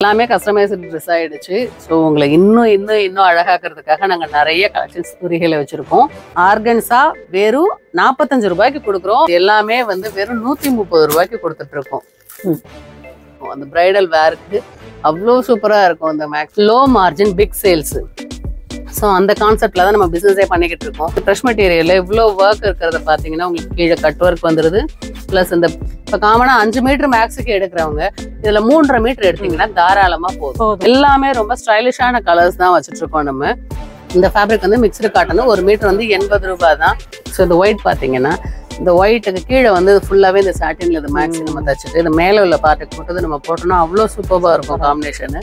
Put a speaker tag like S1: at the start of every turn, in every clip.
S1: எல்லாமே customised dress ஆயிடுச்சு. So உங்களை இன்னும் அழகாக்குறதுக்காக நாங்கள் நிறைய கலெக்ஷன்ஸ் துணிகளை வச்சிருக்கோம். ஆர்கன்ஸா வெறும் 45 ரூபாய்க்கு கொடுக்குறோம். எல்லாமே வந்து வெறும் 130 ரூபாய்க்கு கொடுத்துட்டு இருக்கோம். அந்த பிரைடல் வேருக்கு அவ்வளோ சூப்பராக இருக்கும். இந்த max low margin big sales. So அந்த கான்செப்ட்ல தான் நம்ம பிசினஸே பண்ணிக்கிட்டு இருக்கோம். ஃப்ரெஷ் மெட்டீரியல் இவ்வளோ ஒர்க் இருக்கிறத பார்த்தீங்கன்னா உங்களுக்கு கீழே கட் ஒர்க் வந்துடுது. ப்ளஸ் இந்த இப்போ காமனாக 5 மீட்டர் மேக்ஸுக்கு எடுக்கிறவங்க இதில் 3.5 மீட்டர் எடுத்தீங்கன்னா தாராளமாக போதும். எல்லாமே ரொம்ப ஸ்டைலிஷான கலர்ஸ் தான் வச்சுட்டு இருக்கோம். நம்ம இந்த ஃபேப்ரிக் வந்து மிக்ஸ்டு காட்டன் 1 மீட்டர் வந்து 80 ரூபாய் தான். ஸோ இந்த ஒயிட் பார்த்தீங்கன்னா இந்த ஒயிட்டுக்கு கீழே வந்து ஃபுல்லாகவே இந்த சாட்டின்ல இந்த மேக்ஸி நம்ம தச்சுட்டு இந்த மேலே உள்ள பார்ட்டுக்கு போட்டது நம்ம போட்டோம்னா அவ்வளோ சூப்பராக இருக்கும் காம்பினேஷனு.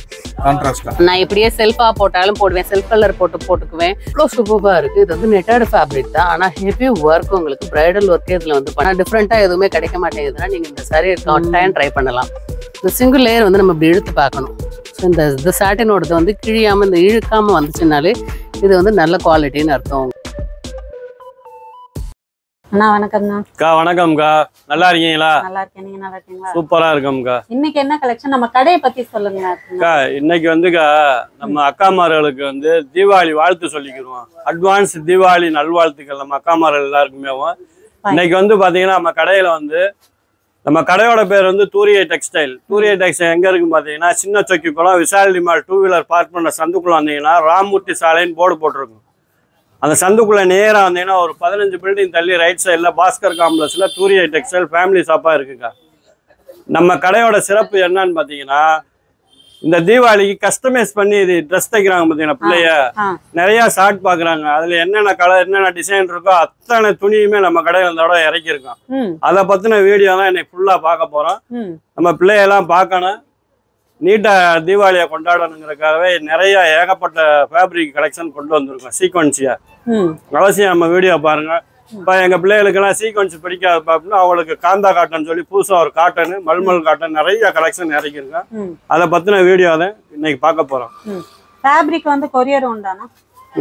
S1: நான் இப்படியே செல்ஃபாக போட்டாலும் போடுவேன், செல்ஃப் கலர் போட்டுக்குவேன். அவ்வளோ சூப்பராக இருக்குது. இது வந்து நெட்டட் ஃபேப்ரிக் தான், ஆனால் ஹெவி ஒர்க். உங்களுக்கு பிரைடல் ஒர்க்கே இதில் வந்து பண்ணால் டிஃப்ரெண்ட்டாக எதுவுமே கிடைக்க மாட்டேங்குதுன்னா நீங்கள் இந்த சாரி டைம் ட்ரை பண்ணலாம். இந்த சிங்கிள் லேயர் வந்து நம்ம இப்படி இழுத்து பார்க்கணும். ஸோ இந்த சாட்டினோடது வந்து கிழியாமல் இந்த இழுக்காமல் வந்துச்சுனாலே இது வந்து நல்ல குவாலிட்டின்னு அர்த்தம்.
S2: அண்ணா வணக்கம்ண்ணா.
S3: அக்கா வணக்கம்க்கா, நல்லா இருக்கீங்களா?
S2: நல்லா இருக்கேன், நீங்க நல்லா இருக்கீங்களா?
S3: சூப்பரா இருக்கோம்க்கா.
S2: இன்னைக்கு என்ன கலெக்ஷன், நம்ம கடையை பத்தி சொல்லுங்க
S3: அக்கா. இன்னைக்கு வந்துக்கா நம்ம அக்காமார்களுக்கு வந்து தீபாவளி வாழ்த்து சொல்லிக்கிறோம். அட்வான்ஸ் தீபாவளி நல்வாழ்த்துக்கள் நம்ம அக்காமார்கள் எல்லாருக்குமே. இன்னைக்கு வந்து பாத்தீங்கன்னா நம்ம கடையில வந்து நம்ம கடையோட பேர் வந்து தூரிய டெக்ஸ்டைல். தூரிய டெக்ஸ்டைல் எங்க இருக்குன்னு பாத்தீங்கன்னா சின்ன சொக்கி குளம் விசால் டிமால் 2 வீலர் பார்க் பண்ண சந்துக்குள்ள வந்தீங்கன்னா ராமூர்த்தி சாலைன்னு போர்டு போட்டிருக்கும். அந்த சந்துக்குள்ள நேராக வந்தீங்கன்னா ஒரு 15 பில்டிங் தள்ளி ரைட் சைடில் பாஸ்கர் காம்ப்ளெக்ஸில் தூரிய டெக்ஸ்டைல் ஃபேமிலி ஷாப்பாக இருக்குக்கா. நம்ம கடையோட சிறப்பு என்னன்னு பார்த்தீங்கன்னா இந்த தீபாவளிக்கு கஸ்டமைஸ் பண்ணி இது ட்ரெஸ் தைக்கிறாங்க பார்த்தீங்கன்னா பிள்ளைய நிறையா ஷார்ட் பார்க்குறாங்க. அதில் என்னென்ன கலர் என்னென்ன டிசைன் இருக்கோ அத்தனை துணியுமே நம்ம கடையில் இந்த தடவை இறக்கியிருக்கோம். அதை பற்றின வீடியோ தான் இன்னைக்கு ஃபுல்லாக பார்க்க போகிறோம். நம்ம பிள்ளையெல்லாம் பார்க்கணும், நீட்டாக தீபாவளியை கொண்டாடணுங்கிறதுக்காகவே நிறைய ஏகப்பட்ட ஃபேப்ரிக் கலெக்ஷன் கொண்டு வந்திருக்கோம். சீக்வன்ஸியா அவசியம் நம்ம வீடியோ பாருங்க. இப்போ எங்கள் பிள்ளைகளுக்கெல்லாம் சீக்வன்ஸ் பிடிக்காது பார்க்கணும், அவங்களுக்கு காந்தா காட்டன் சொல்லி புதுசாக ஒரு காட்டனு மல்மல் காட்டன் நிறைய கலெக்ஷன் இறக்கியிருக்கோம். அதை பற்றின வீடியோ தான் இன்னைக்கு பார்க்க போகிறோம்.
S2: ஃபேப்ரிக் வந்து கொரியர் உண்டானா?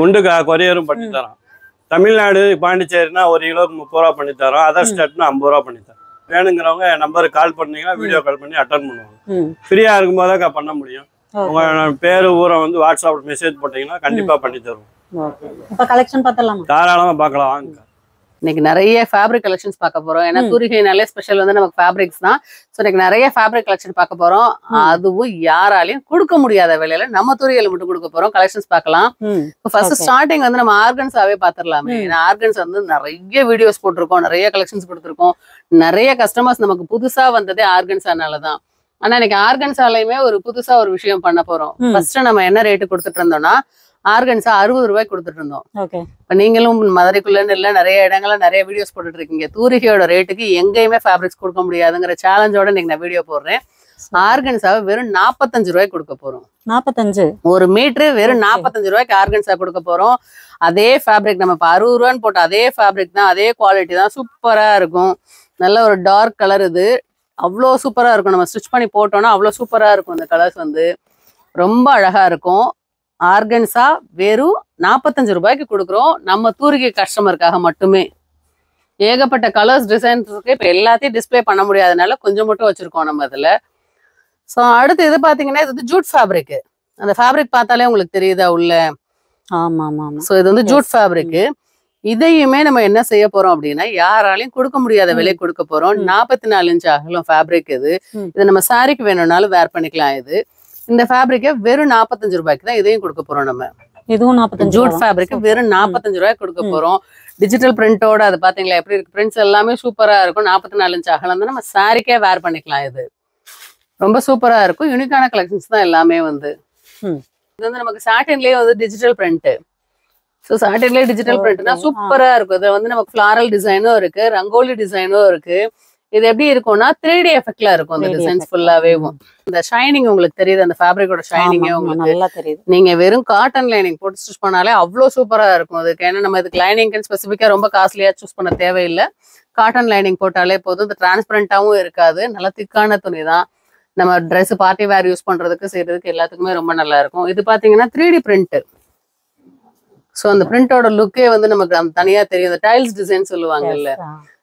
S3: உண்டுக்கா, கொரியரும் பண்ணி தரோம். தமிழ்நாடு பாண்டிச்சேரினா 1 கிலோக்கு 30 ரூபா பண்ணி தரோம். அதர் ஸ்டேட்னா 50 ரூபா பண்ணி தரோம். வேணுங்கிறவங்க நம்பருக்கு கால் பண்ணீங்கன்னா வீடியோ கால் பண்ணி அட்டன் பண்ணுவாங்க. ஃப்ரீயா இருக்கும்போது பண்ண முடியும். உங்க பேரு ஊரை வந்து வாட்ஸ்அப் மெசேஜ் போட்டீங்கன்னா கண்டிப்பா பண்ணி தருவோம்.
S2: கலெக்ஷன் பார்த்தலாம்,
S3: தாராளமா பார்க்கலாம் வாங்க.
S1: இன்னைக்கு நிறைய ஃபேப்ரிக் கலெக்ஷன்ஸ் பார்க்க போறோம். ஏன்னா தூரிகைனாலே ஸ்பெஷல் வந்து நமக்கு ஃபேப்ரிக்ஸ் தான். ஸோ இன்னைக்கு நிறைய ஃபேப்ரிக் கலெக்ஷன் பார்க்க போறோம். அதுவும் யாராலையும் கொடுக்க முடியாத விலையில நம்ம தூரிகையில மட்டும் கொடுக்க போறோம். கலெக்ஷன்ஸ் பார்க்கலாம். ஃபர்ஸ்ட் ஸ்டார்டிங் வந்து நம்ம ஆர்கன்ஸாவே பாத்துடலாமே. ஏன்னா ஆர்கன்ஸ் வந்து நிறைய வீடியோஸ் போட்டிருக்கோம், நிறைய கலெக்ஷன்ஸ் கொடுத்துருக்கோம். நிறைய கஸ்டமர்ஸ் நமக்கு புதுசா வந்ததே ஆர்கன்ஸானாலதான். ஆனா இன்னைக்கு ஆர்கன்ஸாலையுமே ஒரு புதுசா ஒரு விஷயம் பண்ண போறோம். ஃபர்ஸ்ட் நம்ம என்ன ரேட்டு கொடுத்துட்டு இருந்தோம்னா ஆர்கன்ஸா 60 ரூபாய்க்கு கொடுத்துட்டு இருந்தோம். இப்ப நீங்களும் மதுரைக்குள்ளன்னு இல்ல நிறைய இடங்கள்ல நிறைய வீடியோஸ் போட்டுட்டு இருக்கீங்க. தூரிகையோட ரேட்டுக்கு எங்கேயுமே ஃபேப்ரிக்ஸ் கொடுக்க முடியாதுங்கிற சேலஞ்சோட இன்னைக்கு நான் வீடியோ போடுறேன். ஆர்கன்ஸாவை வெறும் 45 ரூபாய்க்கு கொடுக்க போறோம்.
S2: 45
S1: 1 மீட்டரு வெறும் 45 ரூபாய்க்கு ஆர்கன்ஸா கொடுக்க போறோம். அதே ஃபேப்ரிக் நம்ம இப்ப 60 ரூபான்னு போட்ட அதே ஃபேப்ரிக் தான், அதே குவாலிட்டி தான், சூப்பரா இருக்கும். நல்ல ஒரு டார்க் கலர், இது அவ்வளோ சூப்பரா இருக்கும். நம்ம ஸ்டிச் பண்ணி போட்டோம்னா அவ்வளோ சூப்பரா இருக்கும். இந்த கலர்ஸ் வந்து ரொம்ப அழகா இருக்கும். ஆர்கன்ஸா வெறும் 45 ரூபாய்க்கு கொடுக்குறோம் நம்ம தூரிகை கஸ்டமருக்காக மட்டுமே. ஏகப்பட்ட கலர்ஸ் டிசைன்ஸ் இருக்கு. இப்போ எல்லாத்தையும் டிஸ்பிளே பண்ண முடியாதனால கொஞ்சம் மட்டும் வச்சிருக்கோம் நம்ம இதுல. ஸோ அடுத்து இது பாத்தீங்கன்னா இது வந்து ஜூட் ஃபேப்ரிக். அந்த ஃபேப்ரிக் பார்த்தாலே உங்களுக்கு தெரியுதா உள்ள?
S2: ஆமா ஆமா.
S1: ஸோ இது வந்து ஜூட் ஃபேப்ரிக். இதையுமே நம்ம என்ன செய்ய போறோம் அப்படின்னா யாராலையும் கொடுக்க முடியாத விலை கொடுக்க போறோம். 44 இன்ச் அகலம் ஃபேப்ரிக் இது. இது நம்ம சாரிக்கு வேணும்னாலும் வேர் பண்ணிக்கலாம். இது இந்த ஃபேப்ரிக்கை வெறும் 45 ரூபாய்க்கு தான் இதையும் கொடுக்க போறோம். நம்ம
S2: இதுவும் 45
S1: ஜூட் ஃபேப்ரிக் வெறும் 45 ரூபாய்க்கு கொடுக்க போறோம். டிஜிட்டல் பிரிண்டோட அது பாத்தீங்களா எப்படி இருக்கு? பிரிண்ட்ஸ் எல்லாமே சூப்பரா இருக்கும். 44 இன்ச் அகலம் தான், நம்ம சாரிக்கே வேர் பண்ணிக்கலாம். இது ரொம்ப சூப்பரா இருக்கும். யூனிக்கான கலெக்ஷன்ஸ் தான் எல்லாமே வந்து. இது வந்து நமக்கு சாட்டின்லயே வந்து டிஜிட்டல் பிரிண்ட். ஸோ சாட்டின்லயே டிஜிட்டல் பிரிண்ட்னா சூப்பரா இருக்கும். இதுல வந்து நமக்கு ஃபிளாரல் டிசைனும் இருக்கு, ரங்கோலி டிசைனும் இருக்கு. இது எப்படி இருக்கும்னா 3D எஃபெக்ட்ல இருக்கும். அந்த டிசைன்ஸ் ஃபுல்லாவே இந்த ஷைனிங் உங்களுக்கு தெரியுது, அந்த ஃபேப்ரிக்கோட ஷைனிங்கே உங்களுக்கு
S2: நல்லா தெரியுது.
S1: நீங்க வெறும் காட்டன் லைனிங் போட்டு ஸ்டிச் பண்ணாலே அவ்வளோ சூப்பரா இருக்கும். அதுக்கு ஏன்னா நம்ம இதுக்கு லைனிங்க்கு ஸ்பெசிஃபிக்கா ரொம்ப காஸ்ட்லியா சூஸ் பண்ண தேவையில்லை. காட்டன் லைனிங் போட்டாலே போதும். இது டிரான்ஸ்பரண்டாவும் இருக்காது, நல்லா திக்கான துணி தான். நம்ம ட்ரெஸ் பார்ட்டி வேர் யூஸ் பண்றதுக்கு செய்யறதுக்கு எல்லாத்துக்குமே ரொம்ப நல்லா இருக்கும். இது பாத்தீங்கன்னா 3D பிரிண்ட். ஸோ அந்த பிரிண்டோட லுக்கே வந்து நமக்கு தனியா தெரியும். இந்த டைல்ஸ் டிசைன் சொல்லுவாங்கல்ல,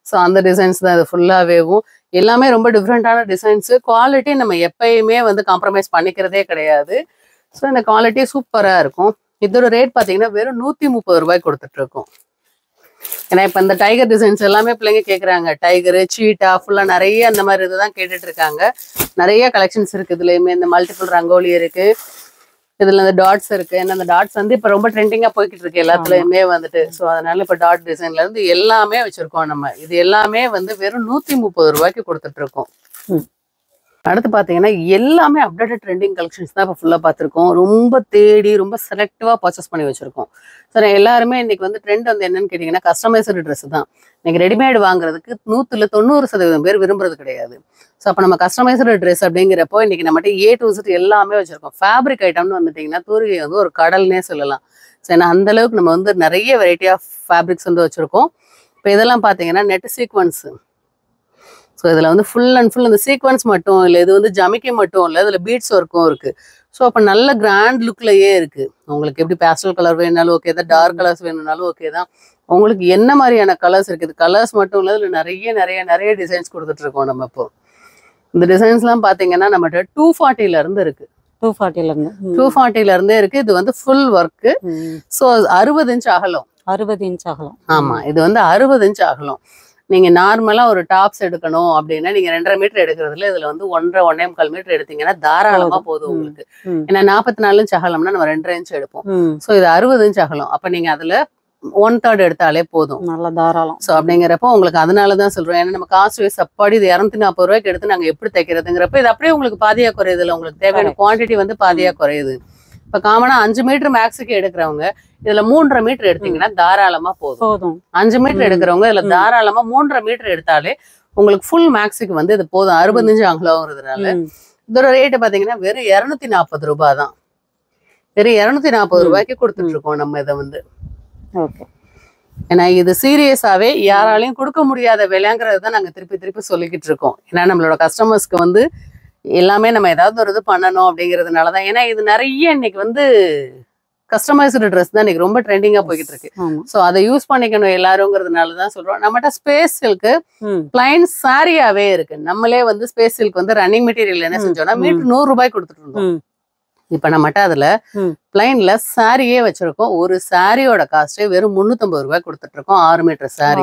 S1: ஸோ அந்த டிசைன்ஸ் தான் இது ஃபுல்லாகவேவும். எல்லாமே ரொம்ப டிஃப்ரெண்ட்டான டிசைன்ஸு. குவாலிட்டி நம்ம எப்பயுமே வந்து காம்ப்ரமைஸ் பண்ணிக்கிறதே கிடையாது. ஸோ இந்த குவாலிட்டி சூப்பராக இருக்கும். இதோட ரேட் பார்த்தீங்கன்னா வெறும் 130 ரூபாய்க்கு கொடுத்துட்ருக்கோம். ஏன்னா இப்போ இந்த டைகர் டிசைன்ஸ் எல்லாமே பிள்ளைங்க கேட்குறாங்க. டைகரு, சீட்டா, ஃபுல்லாக நிறைய அந்த மாதிரி இதுதான் கேட்டுட்டு இருக்காங்க. நிறைய கலெக்ஷன்ஸ் இருக்குது. இதுலேயுமே இந்த மல்டிபிள் ரங்கோலி இருக்குது. இதில் இந்த டாட்ஸ் இருக்குது. ஏன்னா அந்த டாட்ஸ் வந்து இப்போ ரொம்ப ட்ரெண்டிங்காக போய்கிட்டு இருக்கு எல்லாத்துலேயுமே வந்துட்டு. ஸோ அதனால இப்போ டாட் டிசைன்லேருந்து எல்லாமே வச்சுருக்கோம் நம்ம. இது எல்லாமே வந்து வெறும் 130 ரூபாய்க்கு கொடுத்துட்ருக்கோம். அடுத்து பார்த்தீங்கன்னா எல்லாமே அப்டேட்டட் ட்ரெண்டிங் கலெக்ஷன்ஸ் தான் இப்போ ஃபுல்லாக பார்த்துருக்கோம். ரொம்ப தேடி ரொம்ப செலக்டிவாக பர்ச்சேஸ் பண்ணி வச்சுருக்கோம். ஸோ எல்லாருமே இன்னைக்கு வந்து ட்ரெண்ட் வந்து என்னன்னு கேட்டிங்கன்னா கஸ்டமைஸ்டு ட்ரெஸ் தான். இன்னைக்கு ரெடிமேட் வாங்குறதுக்கு 100% பேர் விரும்புறது கிடையாது. ஸோ அப்போ நம்ம கஸ்டமைஸ்டு ட்ரெஸ் அப்படிங்கிறப்போ இன்னைக்கு நம்மகிட்ட A to Z எல்லாமே வச்சுருக்கோம். ஃபேப்ரிக் ஐட்டம்னு வந்துட்டிங்கன்னா தூரிகை வந்து ஒரு கடல்னே சொல்லலாம். ஸோ ஏன்னா அந்தளவுக்கு நம்ம வந்து நிறைய வெரைட்டி ஆஃப் ஃபேப்ரிக்ஸ் வந்து வச்சுருக்கோம். இப்போ இதெல்லாம் பார்த்தீங்கன்னா நெட் சீக்வன்ஸு. ஸோ இதில் வந்து ஃபுல் அண்ட் ஃபுல் இந்த சீக்வன்ஸ் மட்டும் இல்லை, இது வந்து ஜமிக்கி மட்டும் இல்லை, இதில் பீட்ஸ் ஒர்க்கும் இருக்குது. ஸோ அப்போ நல்ல கிராண்ட் லுக்லையே இருக்குது. உங்களுக்கு எப்படி பேஸ்டல் கலர் வேணுனாலும் ஓகே தான், டார்க் கலர்ஸ் வேணும்னாலும் ஓகே தான். உங்களுக்கு என்ன மாதிரியான கலர்ஸ் இருக்குது, கலர்ஸ் மட்டும் இல்லை, இதில் நிறைய நிறைய நிறைய டிசைன்ஸ் கொடுத்துட்ருக்கோம் நம்ம. இப்போ இந்த டிசைன்ஸ்லாம் பார்த்தீங்கன்னா நம்மகிட்ட 240 இருக்குது. 240 இருக்குது. இது வந்து ஃபுல் ஒர்க்கு. ஸோ 60 இன்ச் அகலம்.
S2: 60 இன்ச் அகலம்.
S1: ஆமாம், இது வந்து 60 இன்ச் அகலம். நீங்க நார்மலா ஒரு டாப்ஸ் எடுக்கணும் அப்படின்னா நீங்க 2.5 மீட்டர் எடுக்கிறதுல இதுல வந்து 1.5 மீட்டர் எடுத்தீங்கன்னா தாராளமா போதும் உங்களுக்கு. ஏன்னா 44 இன்ச் அகலம்னா நம்ம 2.5 இன்ச் எடுப்போம். ஸோ இது 60 இன்ச் அகலம். அப்ப நீங்க அதுல 1/3 எடுத்தாலே போதும்,
S2: நல்ல தாராளம்.
S1: ஸோ அப்படிங்கிறப்போ உங்களுக்கு அதனாலதான் சொல்றோம். ஏன்னா நம்ம காஸ்ட் வைஸ் அப்பாடி இது 240 ரூபாய்க்கு எடுத்து நாங்க எப்படி தைக்கிறதுங்கிறப்ப இது அப்படியே உங்களுக்கு பாதியா குறையுது இல்லை, உங்களுக்கு தேவையான குவான்டிட்டி வந்து பாதியா குறையுது. இப்ப காமனா 5 மீட்டர் மேக்ஸுக்கு எடுக்கிறவங்க இதுல 3.5 மீட்டர் எடுத்தீங்கன்னா தாராளமா போதும். 5 மீட்டர் எடுக்கிறவங்க இதுல தாராளமா 3.5 மீட்டர் எடுத்தாலே உங்களுக்கு ஃபுல் மேக்ஸுக்கு வந்து இது போதும். 60 இன்ச் அகலங்கிறதுனால இதோட ரேட்டு பாத்தீங்கன்னா வெறும் 240 ரூபாய் தான். வெறும் 240 ரூபாய்க்கு கொடுத்துட்டு இருக்கோம் நம்ம இதை வந்து. ஏன்னா இது சீரியஸாவே யாராலையும் கொடுக்க முடியாத விலைங்கிறது தான் நாங்க திருப்பி திருப்பி சொல்லிக்கிட்டு இருக்கோம். ஏன்னா நம்மளோட கஸ்டமர்ஸ்க்கு வந்து எல்லாமே நம்ம ஏதாவது ஒரு இது பண்ணணும் அப்படிங்கிறதுனாலதான். ஏன்னா இது நிறைய இன்னைக்கு வந்து கஸ்டமைஸ்டு ட்ரெஸ் தான் இன்னைக்கு ரொம்ப ட்ரெண்டிங்கா போய்கிட்டு இருக்கு. ஸோ அதை யூஸ் பண்ணிக்கணும் எல்லாருங்கிறதுனாலதான் சொல்றோம். நம்மகிட்ட ஸ்பேஸ் சில்க்கு பிளைன் சாரியாவே இருக்கு. நம்மளே வந்து ஸ்பேஸ் சில்க் வந்து ரன்னிங் மெட்டீரியல் என்ன செஞ்சோம்னா மீட்டர் 100 ரூபாய் கொடுத்துட்டு இருந்தோம். இப்ப நம்மகிட்ட அதுல பிளைன்ல சாரியே வச்சிருக்கோம். ஒரு சாரியோட காஸ்டே வெறும் 350 ரூபாய் கொடுத்துட்டு இருக்கோம். 6 மீட்டர் சாரி.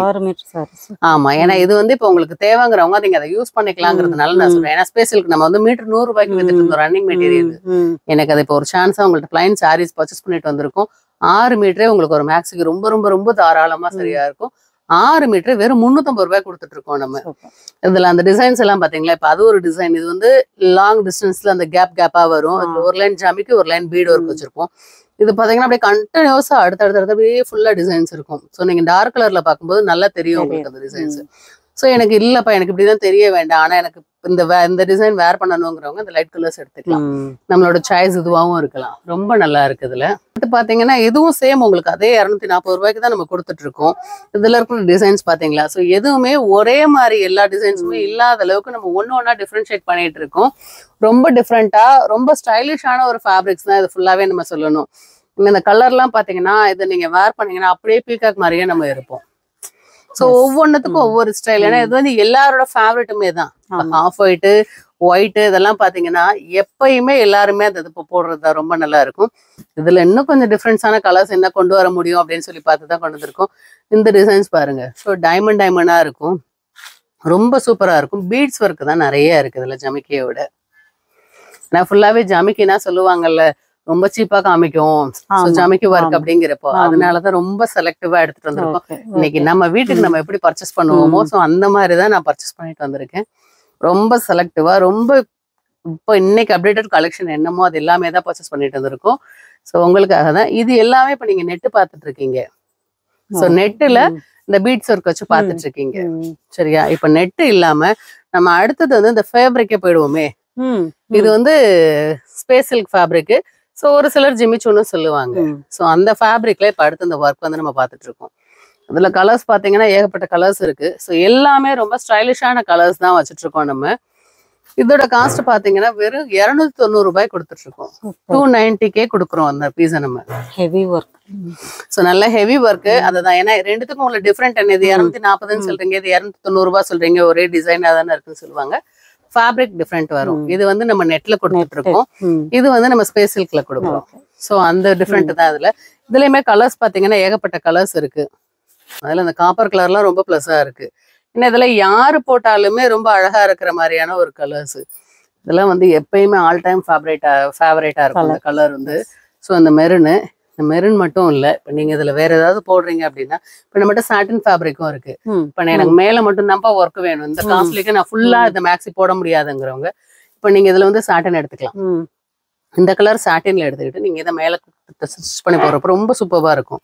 S1: ஆமா, ஏன்னா இது வந்து இப்ப உங்களுக்கு தேவைங்கிறவங்க நீங்க அதை யூஸ் பண்ணிக்கலாங்கிறதுனால நான் சொல்றேன். ஏன்னா ஸ்பெஷலுக்கு நம்ம வந்து மீட்டர் 100 ரூபாய்க்கு வித்துட்டு இருந்தோம் ரன்னிங் மெட்டீரியல். எனக்கு அது இப்போ ஒரு சான்ஸா உங்கள்ட்ட பிளைன் சாரீஸ் பர்ச்சேஸ் பண்ணிட்டு வந்திருக்கோம். 6 மீட்டரே உங்களுக்கு ஒரு மேக்ஸுக்கு ரொம்ப ரொம்ப ரொம்ப தாராளமா சரியா இருக்கும். 6 மீட்டர் வெறும் 350 ரூபாய் கொடுத்துட்டு இருக்கோம் நம்ம. இதுல அந்த டிசைன்ஸ் எல்லாம் பாத்தீங்களா, இப்ப அது ஒரு டிசைன். இது வந்து லாங் டிஸ்டன்ஸ்ல அந்த கேப்பா வரும். ஒரு லைன் ஜாமிக்கு ஒரு லைன் பீட் ஒர்க் வச்சிருக்கோம். இது பாத்தீங்கன்னா அப்படியே கண்டினியூஸா அடுத்தடுத்து அப்படியே ஃபுல்லா டிசைன்ஸ் இருக்கும். ஸோ நீங்க டார்க் கலர்ல பார்க்கும்போது நல்லா தெரியும் உங்களுக்கு அந்த டிசைன்ஸ். ஸோ எனக்கு இல்லப்பா எனக்கு இப்படிதான் தெரிய வேண்டாம், ஆனா எனக்கு இந்த டிசைன் வேர் பண்ணணுங்கிறவங்க இந்த லைட் கலர்ஸ் எடுத்துக்கலாம். நம்மளோட சாய்ஸ் இதுவாகவும் இருக்கலாம். ரொம்ப நல்லா இருக்கு. இதுல இது பாத்தீங்கன்னா இதுவும் சேம் உங்களுக்கு அதே 240 ரூபாய்க்கு தான் நம்ம கொடுத்துட்டு இருக்கோம். இதுல இருக்கிற டிசைன்ஸ் பாத்தீங்களா. ஸோ எதுவுமே ஒரே மாதிரி எல்லா டிசைன்ஸுமே இல்லாத அளவுக்கு நம்ம ஒன்னா டிஃபரன்ஷியேட் பண்ணிட்டு இருக்கோம். ரொம்ப டிஃப்ரெண்டா ரொம்ப ஸ்டைலிஷான ஒரு ஃபேப்ரிக்ஸ் தான் இது ஃபுல்லாவே நம்ம சொல்லணும். இந்த கலர்லாம் பாத்தீங்கன்னா இதை நீங்க வேர் பண்ணீங்கன்னா அப்படியே பீகாக் மாதிரியே நம்ம இருப்போம். ஸோ ஒவ்வொன்றுத்துக்கும் ஒவ்வொரு ஸ்டைல். ஏன்னா இது வந்து எல்லாரோட ஃபேவரட்டுமே தான். ஆஃப் ஒயிட்டு, ஒயிட்டு இதெல்லாம் பாத்தீங்கன்னா எப்பயுமே எல்லாருமே அது இப்போ போடுறது ரொம்ப நல்லா இருக்கும். இதுல இன்னும் கொஞ்சம் டிஃப்ரெண்ட்ஸான கலர்ஸ் என்ன கொண்டு வர முடியும் அப்படின்னு சொல்லி பார்த்து தான் கொண்டு வந்திருக்கோம். இந்த டிசைன்ஸ் பாருங்க. ஸோ டைமண்டா இருக்கும், ரொம்ப சூப்பரா இருக்கும். பீட்ஸ் ஒர்க் தான் நிறைய இருக்கு இதுல ஜமிக்கியை விட. நான் ஃபுல்லாவே ஜமிக்கினா சொல்லுவாங்கல்ல ரொம்ப சீப்பா காமிக்கும் ஜமிக்கி ஒர்க் அப்படிங்கிறப்போ அதனாலதான் ரொம்ப செலக்டிவா எடுத்துட்டு வந்திருக்கோம். இன்னைக்கு நம்ம வீட்டுக்கு நம்ம எப்படி பர்ச்சேஸ் பண்ணுவோமோ ஸோ அந்த மாதிரிதான் நான் பர்ச்சேஸ் பண்ணிட்டு வந்திருக்கேன். ரொம்ப செலக்டிவா ரொம்ப இப்போ இன்னைக்கு அப்டேட்டட் கலெக்ஷன் என்னமோ அது எல்லாமே தான் பர்ச்சேஸ் பண்ணிட்டு வந்திருக்கோம். ஸோ உங்களுக்காக தான் இது எல்லாமே இப்போ நீங்க நெட்டு பார்த்துட்டு இருக்கீங்க. ஸோ நெட்டுல இந்த பீட்ஸ் ஒர்க் வச்சு பார்த்துட்டு இருக்கீங்க சரியா. இப்போ நெட்டு இல்லாம நம்ம அடுத்தது வந்து இந்த ஃபேப்ரிக்கே போயிடுவோமே. இது வந்து ஸ்பேஸ் சில்க் ஃபேப்ரிக். ஸோ ஒரு சிலர் ஜிமிச்சூன்னு சொல்லுவாங்க. ஸோ அந்த ஃபேப்ரிக்ல இப்போ அடுத்து இந்த ஒர்க் வந்து நம்ம பார்த்துட்டு இருக்கோம். இதுல கலர்ஸ் பார்த்தீங்கன்னா ஏகப்பட்ட கலர்ஸ் இருக்கு. ஸோ எல்லாமே ரொம்ப ஸ்டைலிஷான கலர்ஸ் தான் வச்சுட்டு இருக்கோம் நம்ம. இதோட காஸ்ட் பாத்தீங்கன்னா வெறும் 290 ரூபாய் கொடுத்துட்டு இருக்கோம். 290K கொடுக்குறோம் அந்த பீஸை நம்ம.
S2: Heavy work.
S1: சோ நல்ல ஹெவி ஒர்க். அதுதான், ஏன்னா ரெண்டுத்துக்கும் உள்ள டிஃபரெண்ட் என்ன, இது 240 சொல்றீங்க, இது 290 ரூபாய் சொல்றீங்க, ஒரே டிசைனா தானே இருக்குன்னு சொல்லுவாங்க. ஃபேப்ரிக் டிஃபரெண்ட் வரும். இது வந்து நம்ம நெட்ல கொடுத்துட்டு இருக்கோம், இது வந்து நம்ம ஸ்பேஸ் சில்க்ல கொடுக்குறோம். சோ அந்த டிஃபரெண்ட் தான் இதுல. இதுலயுமே கலர்ஸ் பாத்தீங்கன்னா ஏகப்பட்ட கலர்ஸ் இருக்கு. அதுல அந்த காப்பர் கலர்லாம் ரொம்ப பிளஸ்ஸா இருக்கு. ஏன்னா இதுல யாரு போட்டாலுமே ரொம்ப அழகா இருக்கிற மாதிரியான ஒரு கலர்ஸ். இதெல்லாம் வந்து எப்பயுமே ஆல் டைம் ஃபேவரேட்டா இருக்கும் இந்த கலர் வந்து. ஸோ அந்த மெரூன் மட்டும் இல்லை, இப்போ நீங்க இதுல வேற ஏதாவது போடுறீங்க அப்படின்னா, இப்போ நம்மகிட்ட சாட்டின் ஃபேப்ரிக்கும் இருக்கு. இப்போ எனக்கு மேல மட்டும் நம்ப ஒர்க் வேணும், இந்த காஸ்ட்லிக்கு நான் ஃபுல்லா இந்த மேக்ஸி போட முடியாதுங்கிறவங்க இப்போ நீங்க இதுல வந்து சாட்டின் எடுத்துக்கலாம். இந்த கலர் சாட்டின்ல எடுத்துக்கிட்டு நீங்க இதை மேல ஸ்டிச் பண்ணி போடுறப்ப ரொம்ப சூப்பரா இருக்கும்.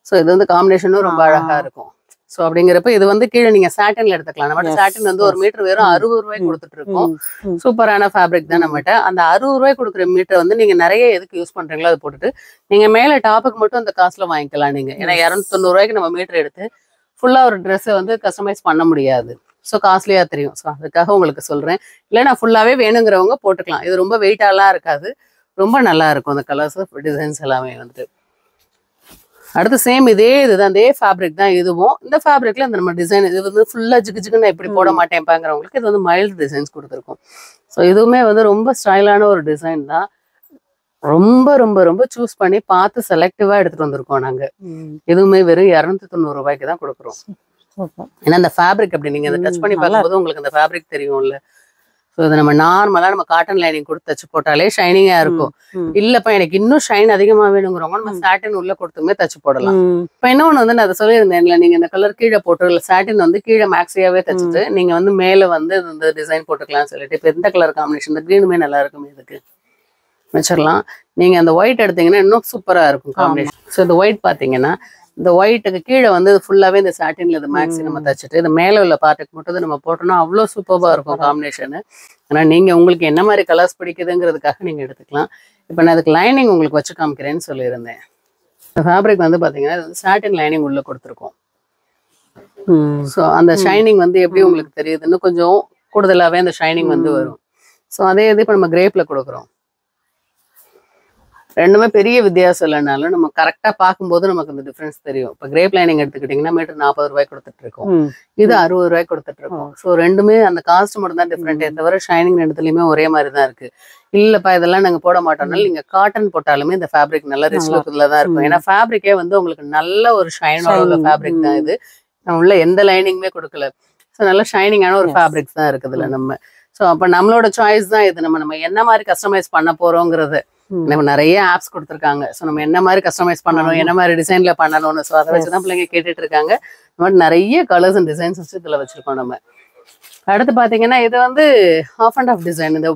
S1: ஸோ இது வந்து காம்பினேஷனும் ரொம்ப அழகா இருக்கும். ஸோ அப்படிங்கிறப்ப இது வந்து கீழே நீங்க சாட்டின்ல எடுத்துக்கலாம். நம்மகிட்ட சாட்டின் வந்து ஒரு மீட்டர் வெறும் 60 ரூபாய் கொடுத்துட்டு இருக்கோம். சூப்பரான ஃபேப்ரிக் தான் நம்மகிட்ட. அந்த 60 ரூபாய் கொடுக்குற மீட்டர் வந்து நீங்க நிறைய எதுக்கு யூஸ் பண்றீங்களோ அதை போட்டுட்டு நீங்க மேல டாப்புக்கு மட்டும் அந்த காசுல வாங்கிக்கலாம் நீங்க. ஏன்னா 290 ரூபாய்க்கு நம்ம மீட்டர் எடுத்து ஃபுல்லா ஒரு ட்ரெஸ்ஸை வந்து கஸ்டமைஸ் பண்ண முடியாது. ஸோ காஸ்ட்லியா தெரியும். ஸோ அதுக்காக உங்களுக்கு சொல்றேன். இல்லை நான் ஃபுல்லாவே வேணுங்கிறவங்க போட்டுக்கலாம். இது ரொம்ப வெயிட்டாலாம் இருக்காது, ரொம்ப நல்லா இருக்கும் அந்த கலர்ஸ் டிசைன்ஸ் எல்லாமே வந்துட்டு. அடுத்து சேம் இதுதான், அதே ஃபேப்ரிக் தான் இதுவும். இந்த ஃபேப்ரிக்ல இந்த நம்ம டிசைன் இது வந்து ஃபுல்லா ஜிகு நான் இப்படி போட மாட்டேன்ப்பாங்கிறவங்களுக்கு இது வந்து மைல்டு டிசைன்ஸ் கொடுத்துருக்கோம். ஸோ இதுவுமே வந்து ரொம்ப ஸ்டைலான ஒரு டிசைன் தான். ரொம்ப ரொம்ப ரொம்ப சூஸ் பண்ணி பார்த்து செலக்டிவா எடுத்துட்டு வந்திருக்கோம் நாங்க. இதுவுமே வெறும் 290 ரூபாய்க்கு தான் கொடுக்குறோம். ஏன்னா இந்த ஃபேப்ரிக் அப்படி நீங்க அதை டச் பண்ணி பார்க்கும்போது உங்களுக்கு அந்த ஃபேப்ரிக் தெரியும்ல. ஸோ இதை நம்ம நார்மலா நம்ம காட்டன் லைனிங் கொடுத்து தச்சு போட்டாலே ஷைனிங்கா இருக்கும். இல்லப்பா எனக்கு இன்னும் ஷைன் அதிகமா வேணுங்கிறவங்க நம்ம சாட்டின் உள்ள கொடுத்துமே தச்சு போடலாம். இப்ப இன்னொன்னு வந்து நான் அதை சொல்லியிருந்தேன்ல, நீங்க இந்த கலர் கீழே போட்டு சாட்டின் வந்து கீழே மேக்ஸியாவே தச்சுட்டு நீங்க வந்து மேல வந்து இந்த டிசைன் போட்டுக்கலாம்னு சொல்லிட்டு, இப்ப எந்த கலர் காம்பினேஷன், இந்த கிரீனுமே நல்லா இருக்கும் இதுக்கு வச்சிடலாம். நீங்க அந்த ஒயிட் எடுத்தீங்கன்னா இன்னும் சூப்பரா இருக்கும் காம்பினேஷன். ஸோ இந்த ஒயிட் பாத்தீங்கன்னா இந்த ஒயிட்டுக்கு கீழே வந்து ஃபுல்லாவே இந்த சாட்டின்ல இந்த மேக்ஸி நம்ம தச்சுட்டு இந்த மேல உள்ள பார்ட்டுக்கு மட்டும் நம்ம போட்டோம்னா அவ்வளோ சூப்பரா இருக்கும் காம்பினேஷனு. ஆனா நீங்க உங்களுக்கு என்ன மாதிரி கலர்ஸ் பிடிக்குதுங்கிறதுக்காக நீங்க எடுத்துக்கலாம். இப்போ நான் அதுக்கு லைனிங் உங்களுக்கு வச்சு காமிக்கிறேன்னு சொல்லியிருந்தேன். இந்த ஃபேப்ரிக் வந்து பாத்தீங்கன்னா சாட்டின் லைனிங் உள்ள கொடுத்துருக்கோம். ஸோ அந்த ஷைனிங் வந்து எப்படி உங்களுக்கு தெரியுது, இன்னும் கொஞ்சம் கூடுதலாவே அந்த ஷைனிங் வந்து வரும். ஸோ அதே இது இப்போ நம்ம கிரேப்ல கொடுக்குறோம். ரெண்டுமே பெரிய வித்தியாசம் இல்லைனாலும் நம்ம கரெக்டா பார்க்கும்போது நமக்கு அந்த டிஃபரன்ஸ் தெரியும். இப்போ கிரேப் லைனிங் எடுத்துக்கிட்டீங்கன்னா மீட்டர் 40 ரூபாய் கொடுத்துட்டு இருக்கோம், இது 60 ரூபாய் கொடுத்துட்டு இருக்கோம். ஸோ ரெண்டுமே அந்த காஸ்ட் மட்டும் தான் டிஃபரெண்டே தவிர ஷைனிங் ரெண்டுத்துலயுமே ஒரே மாதிரி தான் இருக்கு. இல்லப்பா இதெல்லாம் நாங்க போட மாட்டோம்னாலும் நீங்க காட்டன் போட்டாலுமே இந்த ஃபேப்ரிக் நல்ல ரிச் லுக்ல தான் இருக்கும். ஏன்னா ஃபேப்ரிக்கே வந்து உங்களுக்கு நல்ல ஒரு ஷைனோட உள்ள ஃபேப்ரிக் தான் இது. நம்ம உள்ள எந்த லைனிங்குமே கொடுக்கல. ஸோ நல்ல ஷைனிங்கான ஒரு ஃபேப்ரிக்ஸ் தான் இருக்குதுல நம்ம. ஸோ அப்போ நம்மளோட சாய்ஸ் தான் இது. நம்ம என்ன மாதிரி கஸ்டமைஸ் பண்ண போறோங்கிறது நம்ம நிறைய ஆப்ஸ் கொடுத்துருக்காங்க. ஸோ நம்ம என்ன மாதிரி கஸ்டமைஸ் பண்ணணும், என்ன மாதிரி டிசைன்ல பண்ணணும்னு, ஸோ அதை வச்சுதான் பிள்ளைங்க கேட்டுட்டு இருக்காங்க. இந்த மாதிரி நிறைய கலர்ஸ் அண்ட் டிசைன்ஸ் வச்சு இதுல வச்சிருக்கோம் நம்ம. அடுத்து பாத்தீங்கன்னா இது வந்து ஹாஃப் அண்ட் ஆஃப் டிசைன். இந்த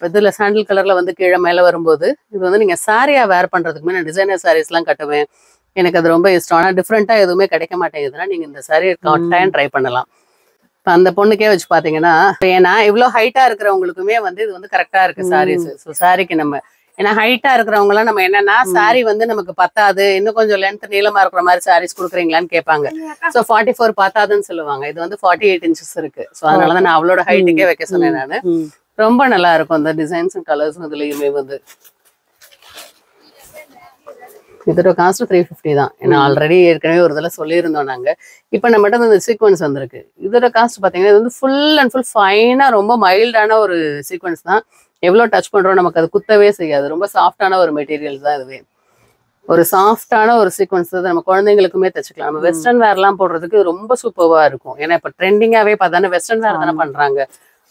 S1: இதுல சாண்டில் கலர்ல வந்து கீழே மேல வரும்போது இது வந்து நீங்க சாரியா வேர் பண்றதுக்குமே நான் டிசைனர் சாரீஸ் எல்லாம் கட்டுவேன், எனக்கு அது ரொம்ப இஷ்டம். ஆனா டிஃப்ரெண்டா எதுவுமே கிடைக்க மாட்டேங்குதுன்னா நீங்க இந்த சாரீ கட்டாயம் ட்ரை பண்ணலாம். இப்போ அந்த பொண்ணுக்கே வச்சு பாத்தீங்கன்னா, ஏன்னா இவ்வளோ ஹைட்டா இருக்கிறவங்களுக்குமே வந்து இது வந்து கரெக்டா இருக்கு சாரீஸ். ஸோ சாரிக்கு நம்ம ஏன்னா ஹைட்டா இருக்கிறவங்க எல்லாம் நம்ம என்னன்னா சாரி வந்து நமக்கு பத்தாது, இன்னும் கொஞ்சம் லென்த் நீளமா இருக்கிற மாதிரி சாரீஸ் கொடுக்குறீங்களான்னு கேட்பாங்க. ஸோ 44 பத்தாதுன்னு சொல்லுவாங்க. இது வந்து 48 இன்ச்சஸ் இருக்கு. ஸோ அதனாலதான் நான் அவளோட ஹைட்டுக்கே வைக்க சொன்னேன் நானு. ரொம்ப நல்லா இருக்கும் அந்த டிசைன்ஸும் கலர்ஸும் இதுலயுமே வந்து. இதோட காஸ்ட் 350 தான். ஏன்னா ஆல்ரெடி ஏற்கனவே ஒரு இதில் சொல்லியிருந்தோம் நாங்க. இப்போ நம்மகிட்ட இந்த சீக்வன்ஸ் வந்திருக்கு. இதோட காஸ்ட் பாத்தீங்கன்னா இது வந்து ஃபுல் அண்ட் ஃபுல் ஃபைனா ரொம்ப மைல்டான ஒரு சீக்வன்ஸ் தான். எவ்வளோ டச் பண்றோம் நமக்கு அது குத்தவே செய்யாது. ரொம்ப சாஃப்டான ஒரு மெட்டீரியல் தான் இதுவே. ஒரு சாஃப்டான ஒரு சீக்வன்ஸ் தான். நம்ம குழந்தைங்களுக்குமே தச்சுக்கலாம். நம்ம வெஸ்டர்ன் வேர்லாம் போடுறதுக்கு ரொம்ப சூப்பர்வா இருக்கும். ஏன்னா இப்போ ட்ரெண்டிங்காவே பார்த்தா வெஸ்டர்ன் வேர் தானே பண்றாங்க.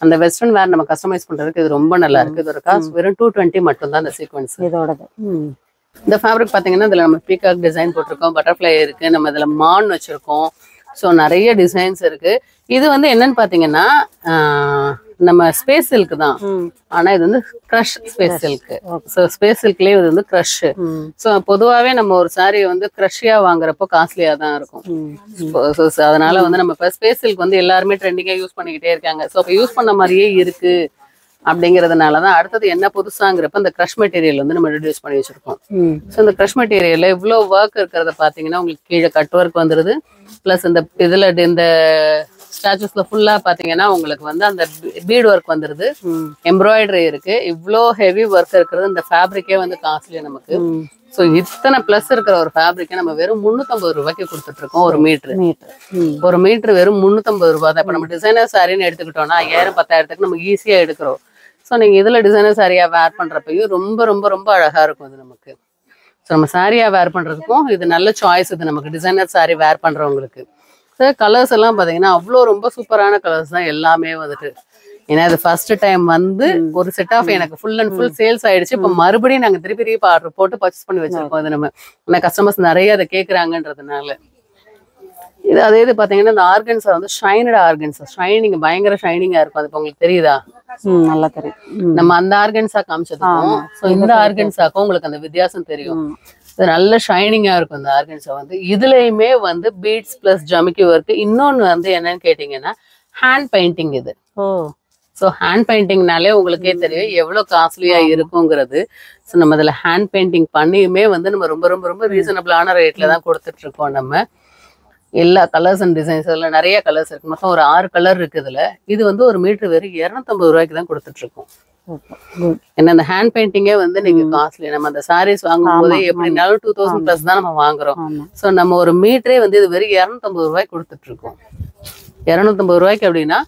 S1: அந்த வெஸ்டர்ன் வேர் நம்ம கஸ்டமைஸ் பண்றதுக்கு இது ரொம்ப நல்லா இருக்கு. இதோட காஸ்ட் வெறும் 220 மட்டும் தான் இந்த சீக்வன்ஸ் இதோட. இந்த ஃபேப்ரிக் பாத்தீங்கன்னா இதுல நம்ம பீகாக் டிசைன் போட்டிருக்கோம், பட்டர்ஃப்ளை இருக்கு, நம்ம இதுல மான் வச்சிருக்கோம். ஸோ நிறைய டிசைன்ஸ் இருக்கு. இது வந்து என்னன்னு பாத்தீங்கன்னா நம்ம ஸ்பேஸ் சில்க் தான். ஆனா இது வந்து crush space silk. So space சில்க்லயே இது வந்து கிரஷ். ஸோ பொதுவாகவே நம்ம ஒரு சாரியை வந்து கிரஷியா வாங்குறப்போ காஸ்ட்லியா தான் இருக்கும். அதனால வந்து நம்ம இப்போ ஸ்பேஸ் சில்க் வந்து எல்லாருமே ட்ரெண்டிங்கா யூஸ் பண்ணிக்கிட்டே இருக்காங்க. ஸோ இப்போ யூஸ் பண்ண மாதிரியே இருக்கு அப்படிங்கிறதுனாலதான் அடுத்தது என்ன புதுசாங்கிறப்ப இந்த கிரஷ் மெட்டீரியல் வந்து நம்ம இன்ட்ரோடியூஸ் பண்ணி வச்சிருக்கோம். ஸோ இந்த கிரஷ் மெட்டீரியல்ல இவ்வளவு ஒர்க் இருக்கிறத பாத்தீங்கன்னா உங்களுக்கு கீழே கட் ஒர்க் வந்துருது. பிளஸ் இந்த இதுல இந்த ஸ்டாச்சுஸ்ல ஃபுல்லா பாத்தீங்கன்னா உங்களுக்கு வந்து அந்த பீட் ஒர்க் வந்துருது, எம்ப்ராய்டரி இருக்கு, இவ்வளோ ஹெவி ஒர்க் இருக்கிறது. இந்த ஃபேப்ரிக்கே வந்து காஸ்ட்லி நமக்கு. ஸோ இத்தனை பிளஸ் இருக்கிற ஒரு ஃபேப்ரிக்கை நம்ம வெறும் 350 ரூபாய்க்கு கொடுத்துட்டு இருக்கோம். ஒரு மீட்டர் வெறும் 350 ரூபாய் தான். இப்போ நம்ம டிசைனர் சாரின்னு எடுத்துக்கிட்டோம்னா 5000 10,000க்கு நம்ம ஈஸியா எடுக்கிறோம். ஸோ நீங்க இதுல டிசைனர் சாரியா வேர் பண்றப்பையும் ரொம்ப ரொம்ப ரொம்ப அழகா இருக்கும் இது நமக்கு. ஸோ நம்ம சாரியா வேர் பண்றதுக்கும் இது நல்ல சாய்ஸ். இது நமக்கு டிசைனர் சாரி வேர் பண்றவங்களுக்கு. ஸோ கலர்ஸ் எல்லாம் பாத்தீங்கன்னா அவ்வளோ ரொம்ப சூப்பரான கலர்ஸ் தான் எல்லாமே வந்துட்டு. ஏன்னா இது ஃபர்ஸ்ட் டைம் வந்து ஒரு செட் ஆஃப் எனக்கு ஃபுல் அண்ட் ஃபுல் சேல்ஸ் ஆயிடுச்சு. இப்போ மறுபடியும் நாங்க திருப்பி ஆர்டர் போட்டு பர்ச்சேஸ் பண்ணி வச்சிருக்கோம். இது நம்ம கஸ்டமர்ஸ் நிறைய அதை கேட்கறாங்கன்றதுனால. இது அதே இது பாத்தீங்கன்னா இந்த ஆர்கன்ஸா வந்து ஷைனட் ஆர்கன்ஸா, ஷைனிங் பயங்கர ஷைனிங்கா இருக்கும். அது உங்களுக்கு தெரியுதா?
S2: நல்லா தெரியும்.
S1: நம்ம அந்த ஆர்கன்ஸா காமிச்சதுக்கும் ஸோ இந்த ஆர்கன்ஸாக்கும் உங்களுக்கு அந்த வித்தியாசம் தெரியும். இது நல்ல ஷைனிங்கா இருக்கும் இந்த ஆர்கன்ஸா வந்து. இதுலயுமே வந்து பீட்ஸ் பிளஸ் ஜமிக்கி ஒர்க். இன்னொன்னு வந்து என்னன்னு கேட்டீங்கன்னா ஹேண்ட் பெயிண்டிங் இது. ஸோ ஹேண்ட் பெயிண்டிங்னாலே உங்களுக்கே தெரியும் எவ்வளோ காஸ்ட்லியா இருக்குங்கிறது. ஸோ நம்ம இதில் ஹேண்ட் பெயிண்டிங் பண்ணியுமே வந்து நம்ம ரொம்ப ரொம்ப ரொம்ப ரீசனபிளான ரேட்ல தான் கொடுத்துட்டு இருக்கோம். நம்ம எல்லா கலர்ஸ் அண்ட் டிசைன்ஸ் இதில் நிறைய கலர்ஸ் இருக்கு. மொத்தம் ஒரு 6 கலர் இருக்கு இதுல. இது வந்து ஒரு மீட்டர் வெறும் 250 ரூபாய்க்கு தான் கொடுத்துட்டு இருக்கோம். ஏன்னா அந்த ஹேண்ட் பெயிண்டிங்கே வந்து நீங்க காஸ்ட்லி. நம்ம அந்த சாரீஸ் வாங்கும் போதே எப்படினாலும் 2000 பிளஸ் தான் நம்ம வாங்குறோம். ஸோ நம்ம ஒரு மீட்டரே வந்து இது வெறும் 250 ரூபாய்க்கு கொடுத்துட்டு இருக்கோம். 250 ரூபாய்க்கு அப்படின்னா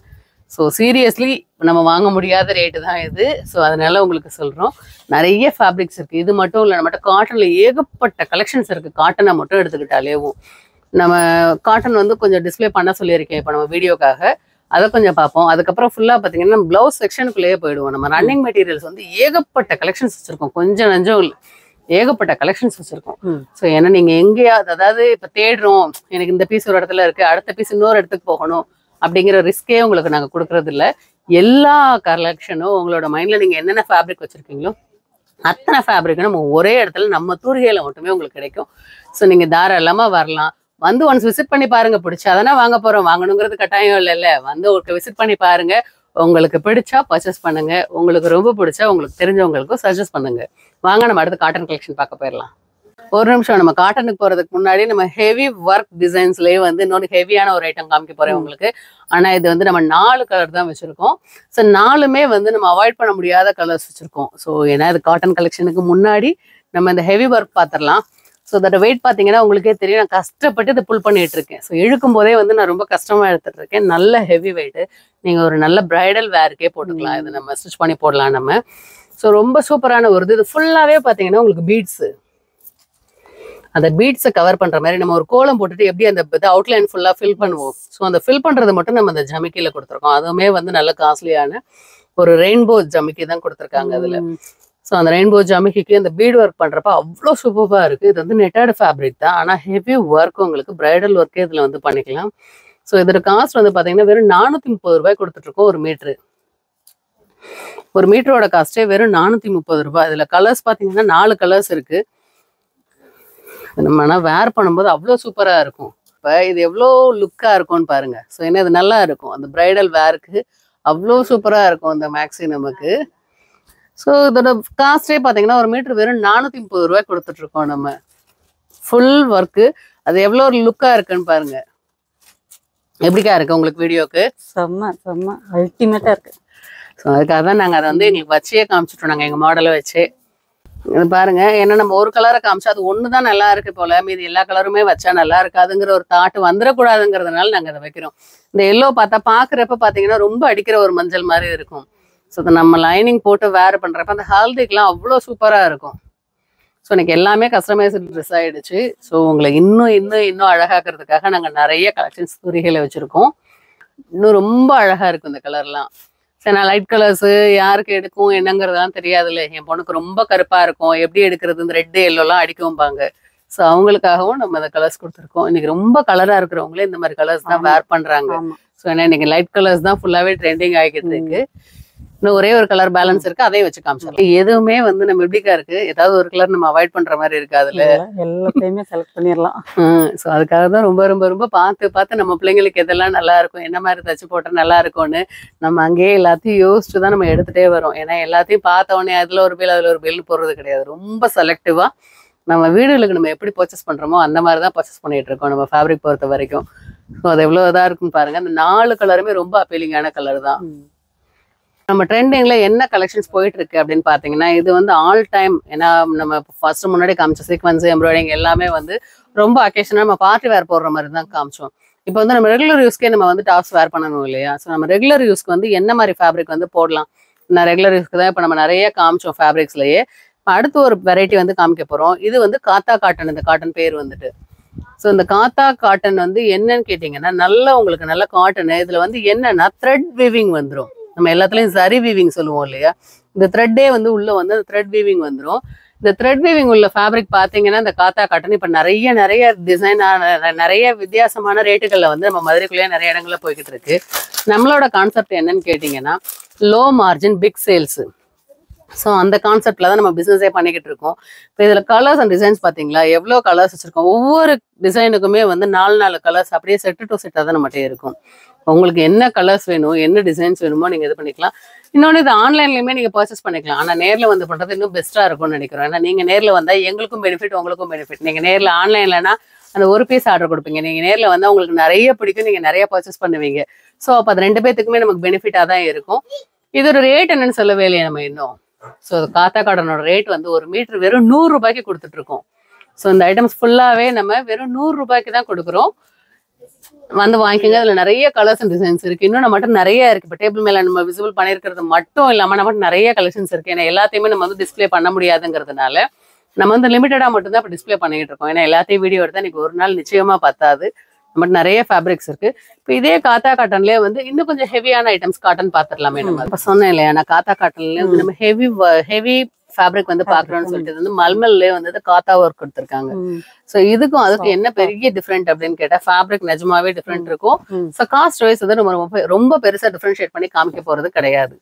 S1: ஸோ சீரியஸ்லி நம்ம வாங்க முடியாத ரேட்டு தான் இது. ஸோ அதனால உங்களுக்கு சொல்றோம். நிறைய ஃபேப்ரிக்ஸ் இருக்கு. இது மட்டும் இல்லை, நம்மகிட்ட காட்டன்ல ஏகப்பட்ட கலெக்ஷன்ஸ் இருக்கு. காட்டனை மட்டும் எடுத்துக்கிட்டாலேவும் நம்ம காட்டன் வந்து கொஞ்சம் டிஸ்பிளே பண்ண சொல்லியிருக்கேன் இப்போ நம்ம வீடியோக்காக. அதை கொஞ்சம் பார்ப்போம். அதுக்கப்புறம் ஃபுல்லா பார்த்தீங்கன்னா பிளவுஸ் செக்ஷனுக்குள்ளேயே போயிடுவோம். நம்ம ரன்னிங் மெட்டீரியல்ஸ் வந்து ஏகப்பட்ட கலெக்ஷன்ஸ் வச்சிருக்கோம். கொஞ்சம் நஞ்சம் இல்லை, ஏகப்பட்ட கலெக்ஷன்ஸ் வச்சிருக்கோம். ஸோ ஏன்னா நீங்க எங்கேயாவது அதாவது இப்போ தேடுறோம், எனக்கு இந்த பீஸ் ஒரு இடத்துல இருக்கு, அடுத்த பீஸ் இன்னொரு இடத்துக்கு போகணும் அப்படிங்கிற ரிஸ்கே உங்களுக்கு நாங்கள் கொடுக்கறது இல்லை. எல்லா கலெக்ஷனும் உங்களோட மைண்ட்ல நீங்க என்னென்ன ஃபேப்ரிக் வச்சிருக்கீங்களோ அத்தனை ஃபேப்ரிக்கும் நம்ம ஒரே இடத்துல நம்ம தூரிகையில மட்டுமே உங்களுக்கு கிடைக்கும். ஸோ நீங்க தாராளமா வரலாம். வந்து ஒன்ஸ் விசிட் பண்ணி பாருங்க. பிடிச்சாதானே வாங்க போறோம், வாங்கணுங்கிறது கட்டாயம் இல்லைல்ல. வந்து உங்களுக்கு விசிட் பண்ணி பாருங்க. உங்களுக்கு பிடிச்சா பர்ச்சேஸ் பண்ணுங்க. உங்களுக்கு ரொம்ப பிடிச்சா உங்களுக்கு தெரிஞ்சவங்களுக்கும் சஜஸ்ட் பண்ணுங்க. வாங்க நம்ம அடுத்து காட்டன் கலெக்ஷன் பார்க்க போயிடலாம். ஒரு நிமிஷம், நம்ம காட்டனுக்கு போறதுக்கு முன்னாடி நம்ம ஹெவி ஒர்க் டிசைன்ஸ்லயே வந்து இன்னொரு ஹெவியான ஒரு ஐட்டம் காமிக்க போறேன் உங்களுக்கு. ஆனா இது வந்து நம்ம 4 கலர் தான் வச்சிருக்கோம். ஸோ 4மே வந்து நம்ம அவாய்ட் பண்ண முடியாத கலர்ஸ் வச்சிருக்கோம். ஸோ ஏன்னா இது காட்டன் கலெக்ஷனுக்கு முன்னாடி நம்ம இந்த ஹெவி ஒர்க் பார்த்துடலாம். ஸோ அதோட வெயிட் பார்த்தீங்கன்னா உங்களுக்கே தெரியும். நான் கஷ்டப்பட்டு இதை புல் பண்ணிட்டு இருக்கேன். ஸோ இழுக்கும் போதே வந்து நான் ரொம்ப கஷ்டமா எடுத்துட்டு இருக்கேன். நல்ல ஹெவி வெயிட். நீங்க ஒரு நல்ல பிரைடல் வேருக்கே போட்டுக்கலாம். இது நம்ம ஸ்டிச் பண்ணி போடலாம் நம்ம. ஸோ ரொம்ப சூப்பரான ஒரு இது ஃபுல்லாவே பார்த்தீங்கன்னா உங்களுக்கு பீட்ஸ், அந்த பீட்ஸை கவர் பண்ற மாதிரி நம்ம ஒரு கோலம் போட்டுட்டு எப்படி அந்த அவுட்லைன் ஃபுல்லா ஃபில் பண்ணுவோம். ஸோ அந்த ஃபில் பண்றது மட்டும் நம்ம அந்த ஜமிக்கில கொடுத்துருக்கோம். அதுவுமே வந்து நல்ல காஸ்ட்லியான ஒரு ரெயின்போ ஜமிக்கி தான் கொடுத்துருக்காங்க அதுல. ஸோ அந்த ரெயின்போ ஜமிக்கிக்கு இந்த பீட் ஒர்க் பண்றப்ப அவ்வளோ சூப்பரா இருக்கு. இது வந்து நெட்டட் ஃபேப்ரிக் தான், ஆனா ஹெவி ஒர்க் உங்களுக்கு பிரைடல் ஒர்க்கே இதுல வந்து பண்ணிக்கலாம். ஸோ இதோட காஸ்ட் வந்து பாத்தீங்கன்னா வெறும் 430 ரூபாய் கொடுத்துட்டு இருக்கோம் ஒரு மீட்டரு. ஒரு மீட்டரோட காஸ்டே வெறும் 430 ரூபாய். இதுல கலர்ஸ் பாத்தீங்கன்னா 4 கலர்ஸ் இருக்கு. நம்ம ஆனால் வேர் பண்ணும்போது அவ்வளோ சூப்பராக இருக்கும். இப்போ இது எவ்வளோ லுக்காக இருக்கும்னு பாருங்க. ஸோ ஏன்னா இது நல்லா இருக்கும், அந்த பிரைடல் வேருக்கு அவ்வளோ சூப்பராக இருக்கும் இந்த மேக்ஸி நமக்கு. ஸோ இதோட காஸ்டே பார்த்தீங்கன்னா ஒரு மீட்டர் வெறும் 430 ரூபாய் கொடுத்துட்ருக்கோம் நம்ம. ஃபுல் ஒர்க்கு அது எவ்வளோ ஒரு லுக்காக இருக்குன்னு பாருங்க. எப்படிக்கா இருக்கு உங்களுக்கு வீடியோக்கு?
S2: செம்ம செம்ம அல்டிமேட்டாக இருக்கு.
S1: ஸோ அதுக்காக தான் நாங்கள் அதை வந்து எங்களுக்கு வச்சே காமிச்சிட்டோம். நாங்கள் எங்கள் மாடலை வச்சே இது பாருங்க. ஏன்னா நம்ம ஒரு கலரை காமிச்சா அது ஒண்ணுதான் நல்லா இருக்கு போல, மீது எல்லா கலருமே வச்சா நல்லா இருக்காதுங்கிற ஒரு தாட்டு வந்துடக்கூடாதுங்கிறதுனால நாங்க அதை வைக்கிறோம். இந்த எல்லோ பார்த்தா பாக்குறப்ப பாத்தீங்கன்னா ரொம்ப அடிக்கிற ஒரு மஞ்சள் மாதிரி இருக்கும். ஸோ நம்ம லைனிங் போட்டு வேர் பண்றப்ப அந்த ஹல்திக்கெல்லாம் அவ்வளோ சூப்பரா இருக்கும். ஸோ எனக்கு எல்லாமே கஸ்டமைஸ்டு ட்ரெஸ் ஆயிடுச்சு. ஸோ உங்களை இன்னும் இன்னும் இன்னும் அழகாக்குறதுக்காக நாங்க நிறைய கலெக்ஷன்ஸ் துரிகளை வச்சிருக்கோம். இன்னும் ரொம்ப அழகா இருக்கும் இந்த கலர்லாம். சரி, நான் லைட் கலர்ஸ் யாருக்கு எடுக்கும் என்னங்கிறதுலாம் தெரியாதுல்ல. என் பொண்ணுக்கு ரொம்ப கருப்பா இருக்கும், எப்படி எடுக்கிறது, இந்த ரெட்டு எல்லோலாம் அடிக்கும்பாங்க. ஸோ அவங்களுக்காகவும் நம்ம அந்த கலர்ஸ் கொடுத்துருக்கோம். இன்னைக்கு ரொம்ப கலரா இருக்கிறவங்களே இந்த மாதிரி கலர்ஸ் தான் வேர் பண்றாங்க. ஸோ ஏன்னா இன்னைக்கு லைட் கலர்ஸ் தான் ஃபுல்லாவே ட்ரெண்டிங் ஆகிட்டு இருக்கு. இன்னும் ஒரே ஒரு கலர் பேலன்ஸ் இருக்கு, அதையும் வச்சு காமிச்சிடலாம். எதுவுமே வந்து நம்ம எப்படிக்கா இருக்கு, ஏதாவது ஒரு கலர் நம்ம அவாய்ட் பண்ற மாதிரி இருக்கு, அதுல
S2: எல்லாத்தையுமே செலக்ட் பண்ணிடலாம்.
S1: ஸோ அதுக்காக தான் ரொம்ப ரொம்ப ரொம்ப பார்த்து பார்த்து நம்ம பிள்ளைங்களுக்கு எதெல்லாம் நல்லா இருக்கும், என்ன மாதிரி தச்சு போட்டா நல்லா இருக்கும்னு நம்ம அங்கேயே எல்லாத்தையும் யோசிச்சு தான் நம்ம எடுத்துட்டே வரோம். ஏன்னா எல்லாத்தையும் பார்த்த உடனே அதுல ஒரு பில் அதுல ஒரு பில் போடுறது கிடையாது. ரொம்ப செலக்டிவா நம்ம வீடுகளுக்கு நம்ம எப்படி பர்ச்சேஸ் பண்றோமோ அந்த மாதிரி தான் பர்ச்சேஸ் பண்ணிட்டு இருக்கோம் நம்ம ஃபேப்ரிக் பொறுத்த வரைக்கும். ஸோ அது எவ்வளோ இதாக இருக்குன்னு பாருங்க. அந்த 4 கலருமே ரொம்ப அப்பீலிங்கான கலர் தான். நம்ம ட்ரெண்டிங்ல என்ன கலெக்ஷன்ஸ் போயிட்டு இருக்கு அப்படின்னு பாத்தீங்கன்னா, இது வந்து ஆல் டைம். ஏன்னா நம்ம ஃபர்ஸ்ட் முன்னாடி காமிச்ச சீக்வன்ஸ் எம்ப்ராய்டிங் எல்லாமே வந்து ரொம்ப அக்கேஷனா நம்ம பார்ட்டி வேர் போடுற மாதிரி தான் காமிச்சோம். இப்போ வந்து நம்ம ரெகுலர் யூஸ்க்கே நம்ம வந்து டாப்ஸ் வேர் பண்ணணும் இல்லையா? ஸோ நம்ம ரெகுலர் யூஸ்க்கு வந்து என்ன மாதிரி ஃபேப்ரிக் வந்து போடலாம்? நான் ரெகுலர் யூஸ்க்கு தான் இப்போ நம்ம நிறைய காமிச்சோம் ஃபேப்ரிக்ஸ்லயே. அடுத்து ஒரு வெரைட்டி வந்து காமிக்க போறோம். இது வந்து காத்தா காட்டன். இந்த காட்டன் பேர் வந்துட்டு. ஸோ இந்த காத்தா காட்டன் வந்து என்னன்னு கேட்டீங்கன்னா, உங்களுக்கு நல்ல காட்டன். இதுல வந்து என்னன்னா த்ரெட் வீவிங் வந்துடும். நம்ம எல்லாத்துலயும் சரி வீவிங் சொல்லுவோம் இல்லையா? இந்த த்ரெட்டே வந்து உள்ள வந்து த்ரெட் வீவிங் வந்துடும். இந்த த்ரெட் வீவிங் உள்ள ஃபேப்ரிக் பாத்தீங்கன்னா இந்த காத்தா காட்டன் இப்ப நிறைய டிசைனான நிறைய வித்தியாசமான ரேட்டுகள்ல வந்து நம்ம மதுரைக்குள்ளேயே நிறைய இடங்கள்ல போய்கிட்டு இருக்கு. நம்மளோட கான்செப்ட் என்னன்னு கேட்டீங்கன்னா, low margin big sales. So அந்த கான்செப்ட்ல தான் நம்ம பிசினஸே பண்ணிக்கிட்டு இருக்கோம். இப்போ இதுல கலர்ஸ் அண்ட் டிசைன்ஸ் பாத்தீங்களா, எவ்வளோ கலர்ஸ் வச்சிருக்கோம். ஒவ்வொரு டிசைனுக்குமே வந்து 4 கலர்ஸ் அப்படியே செட்டு டு செட்டாக தான் நம்மகிட்ட இருக்கும். உங்களுக்கு என்ன கலர்ஸ் வேணும், என்ன டிசைன்ஸ் வேணுமோ நீங்க இது பண்ணிக்கலாம். இன்னொன்று இது ஆன்லைன்லயுமே நீங்க பர்ச்சேஸ் பண்ணிக்கலாம். ஆனா நேர்ல வந்து பண்றது இன்னும் பெஸ்டா இருக்கும்னு நினைக்கிறோம். ஏன்னா நீங்க நேர்ல வந்தா எங்களுக்கும் பெனிஃபிட், உங்களுக்கும் பெனிஃபிட். நீங்க நேர்ல ஆன்லைன்லனா அந்த ஒரு பீஸ் ஆர்டர் கொடுப்பீங்க. நீங்க நேர்ல வந்தா உங்களுக்கு நிறைய பிடிக்கும், நீங்க நிறைய பர்ச்சேஸ் பண்ணுவீங்க. ஸோ அப்போ அது 2 பேத்துக்குமே நமக்கு பெனிஃபிட்டா தான் இருக்கும். இதோட ரேட் என்னன்னு சொல்லவே இல்லையா நம்ம இன்னும். ஸோ காத்தா காட்டனோட ரேட் வந்து 1 மீட்டர் வெறும் 100 ரூபாய்க்கு கொடுத்துட்டு இருக்கோம். ஸோ இந்த ஐட்டம்ஸ் ஃபுல்லாவே நம்ம வெறும் 100 ரூபாய்க்கு தான் கொடுக்குறோம். வந்து வாங்கிக்கோங்க. அதுல நிறைய கலர்ஸ் அண்ட் டிசைன்ஸ் இருக்கு. இன்னும் நம்மகிட்ட நிறைய இருக்கு. இப்போ டேபிள் மேல நம்ம விசிபிள் பண்ணிருக்கிறது மட்டும் இல்லாம நம்மகிட்ட நிறைய கலெக்ஷன்ஸ் இருக்கு. ஏன்னா எல்லாத்தையுமே நம்ம வந்து டிஸ்பிளே பண்ண முடியாதுங்கிறதுனால நம்ம வந்து லிமிட்டடா மட்டும் தான் இப்போ டிஸ்பிளே பண்ணிட்டு இருக்கோம். ஏன்னா எல்லாத்தையும் வீடியோ எடுத்தா இன்னைக்கு ஒரு நாள் நிச்சயமா பத்தாது. நம்மகிட்ட நிறைய ஃபேப்ரிக்ஸ் இருக்கு. இப்போ இதே காத்தா காட்டன்லயே வந்து இன்னும் கொஞ்சம் ஹெவியான ஐட்டம்ஸ் காட்டன் பாத்துடலாமே. நம்ம இப்ப சொன்னேன் இல்லையா, நான் காத்தா காட்டன்லயே வந்து நம்ம ஹெவி ஃபேப்ரிக் வந்து பாக்குறோம்னு சொல்லிட்டு வந்து மல்மல்லே வந்து காத்தா ஒர்க் கொடுத்துருக்காங்க. சோ இதுக்கும் அதுக்கும் என்ன பெரிய டிஃபரெண்ட் அப்படின்னு கேட்டா, ஃபேப்ரிக் நிஜமாவே டிஃபரெண்ட் இருக்கும். சோ காஸ்ட் வைஸ் வந்து நம்ம ரொம்ப பெருசா டிஃபரன்ஷியேட் பண்ணி காமிக்க போறது கிடையாது.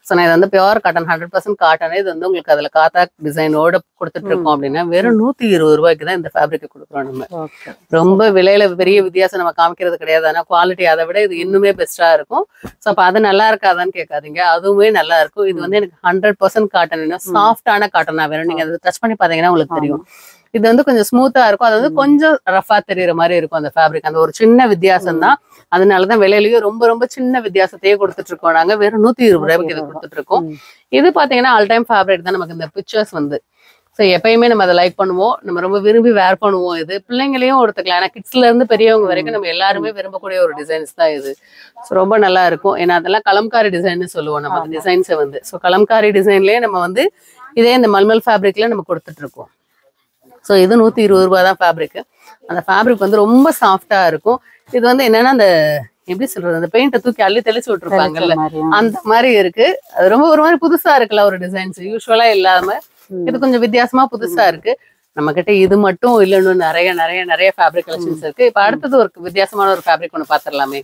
S1: ஸோ நான் இது வந்து பியூர் காட்டன் 100% காட்டன். இது வந்து உங்களுக்கு அதுல காத்தா டிசைனோட கொடுத்துட்டு இருக்கோம் அப்படின்னா வெறும் 120 ரூபாய்க்கு தான் இந்த ஃபேப்ரிக் கொடுக்குறோம். நம்ம ரொம்ப விலையில பெரிய வித்தியாசம் நம்ம காமிக்கிறது கிடையாது. ஆனா குவாலிட்டி அதை விட இது இன்னுமே பெஸ்டா இருக்கும். ஸோ அப்ப அது நல்லா இருக்காதான்னு கேட்காதீங்க, அதுவுமே நல்லா இருக்கும். இது வந்து எனக்கு 100% காட்டன், சாஃப்டான காட்டனா வேணும். நீங்க அதை டச் பண்ணி பாத்தீங்கன்னா உங்களுக்கு தெரியும். இது வந்து கொஞ்சம் ஸ்மூத்தா இருக்கும். அது வந்து கொஞ்சம் ரஃபா தெரியுற மாதிரி இருக்கும் அந்த ஃபேப்ரிக். அந்த ஒரு சின்ன வித்தியாசம் தான். அதனாலதான் விலையிலயும் ரொம்ப சின்ன வித்தியாசத்தையே கொடுத்துட்டு இருக்கோம். நாங்க வெறும் 120 ரூபாய்க்கு இது கொடுத்துட்டு இருக்கோம். இது பாத்தீங்கன்னா ஆல் டைம் ஃபேப்ரிக் தான். நமக்கு இந்த பிக்சர்ஸ் வந்து ஸோ எப்பயுமே நம்ம அதை லைக் பண்ணுவோம், நம்ம ரொம்ப விரும்பி வேர் பண்ணுவோம். இது பிள்ளைங்களையும் ஒருத்துக்கலாம். ஏன்னா கிட்ஸ்ல இருந்து பெரியவங்க வரைக்கும் நம்ம எல்லாருமே விரும்பக்கூடிய ஒரு டிசைன்ஸ் தான் இது. ஸோ ரொம்ப நல்லா இருக்கும். ஏன்னா அதெல்லாம் கலம்காரி டிசைன்னு சொல்லுவோம் நம்ம டிசைன்ஸை வந்து. ஸோ கலம்காரி டிசைன்லயே நம்ம வந்து இதே இந்த மல்மல் ஃபேப்ரிக்ல நம்ம கொடுத்துட்டு இருக்கோம். ஸோ இது 120 ரூபாய் தான் ஃபேப்ரிக். அந்த ஃபேப்ரிக் வந்து ரொம்ப சாஃப்டா இருக்கும். இது வந்து என்னன்னா அந்த எப்படி சொல்றது, அந்த பெயிண்ட்டை தூக்கி அள்ளி தெளிச்சு விட்டுருப்பாங்கல்ல, அந்த மாதிரி இருக்கு. அது ரொம்ப ஒரு மாதிரி புதுசா இருக்குல்ல ஒரு டிசைன்ஸ், யூஸ்வலா இல்லாம இது கொஞ்சம் வித்தியாசமா புதுசா இருக்கு. நம்ம கிட்ட இது மட்டும் இல்லைன்னு நிறைய ஃபேப்ரிக் கலெக்ஷன்ஸ் இருக்கு. இப்ப அடுத்தது ஒரு வித்தியாசமான ஒரு ஃபேப்ரிக் ஒன்று பாத்திரலாமே.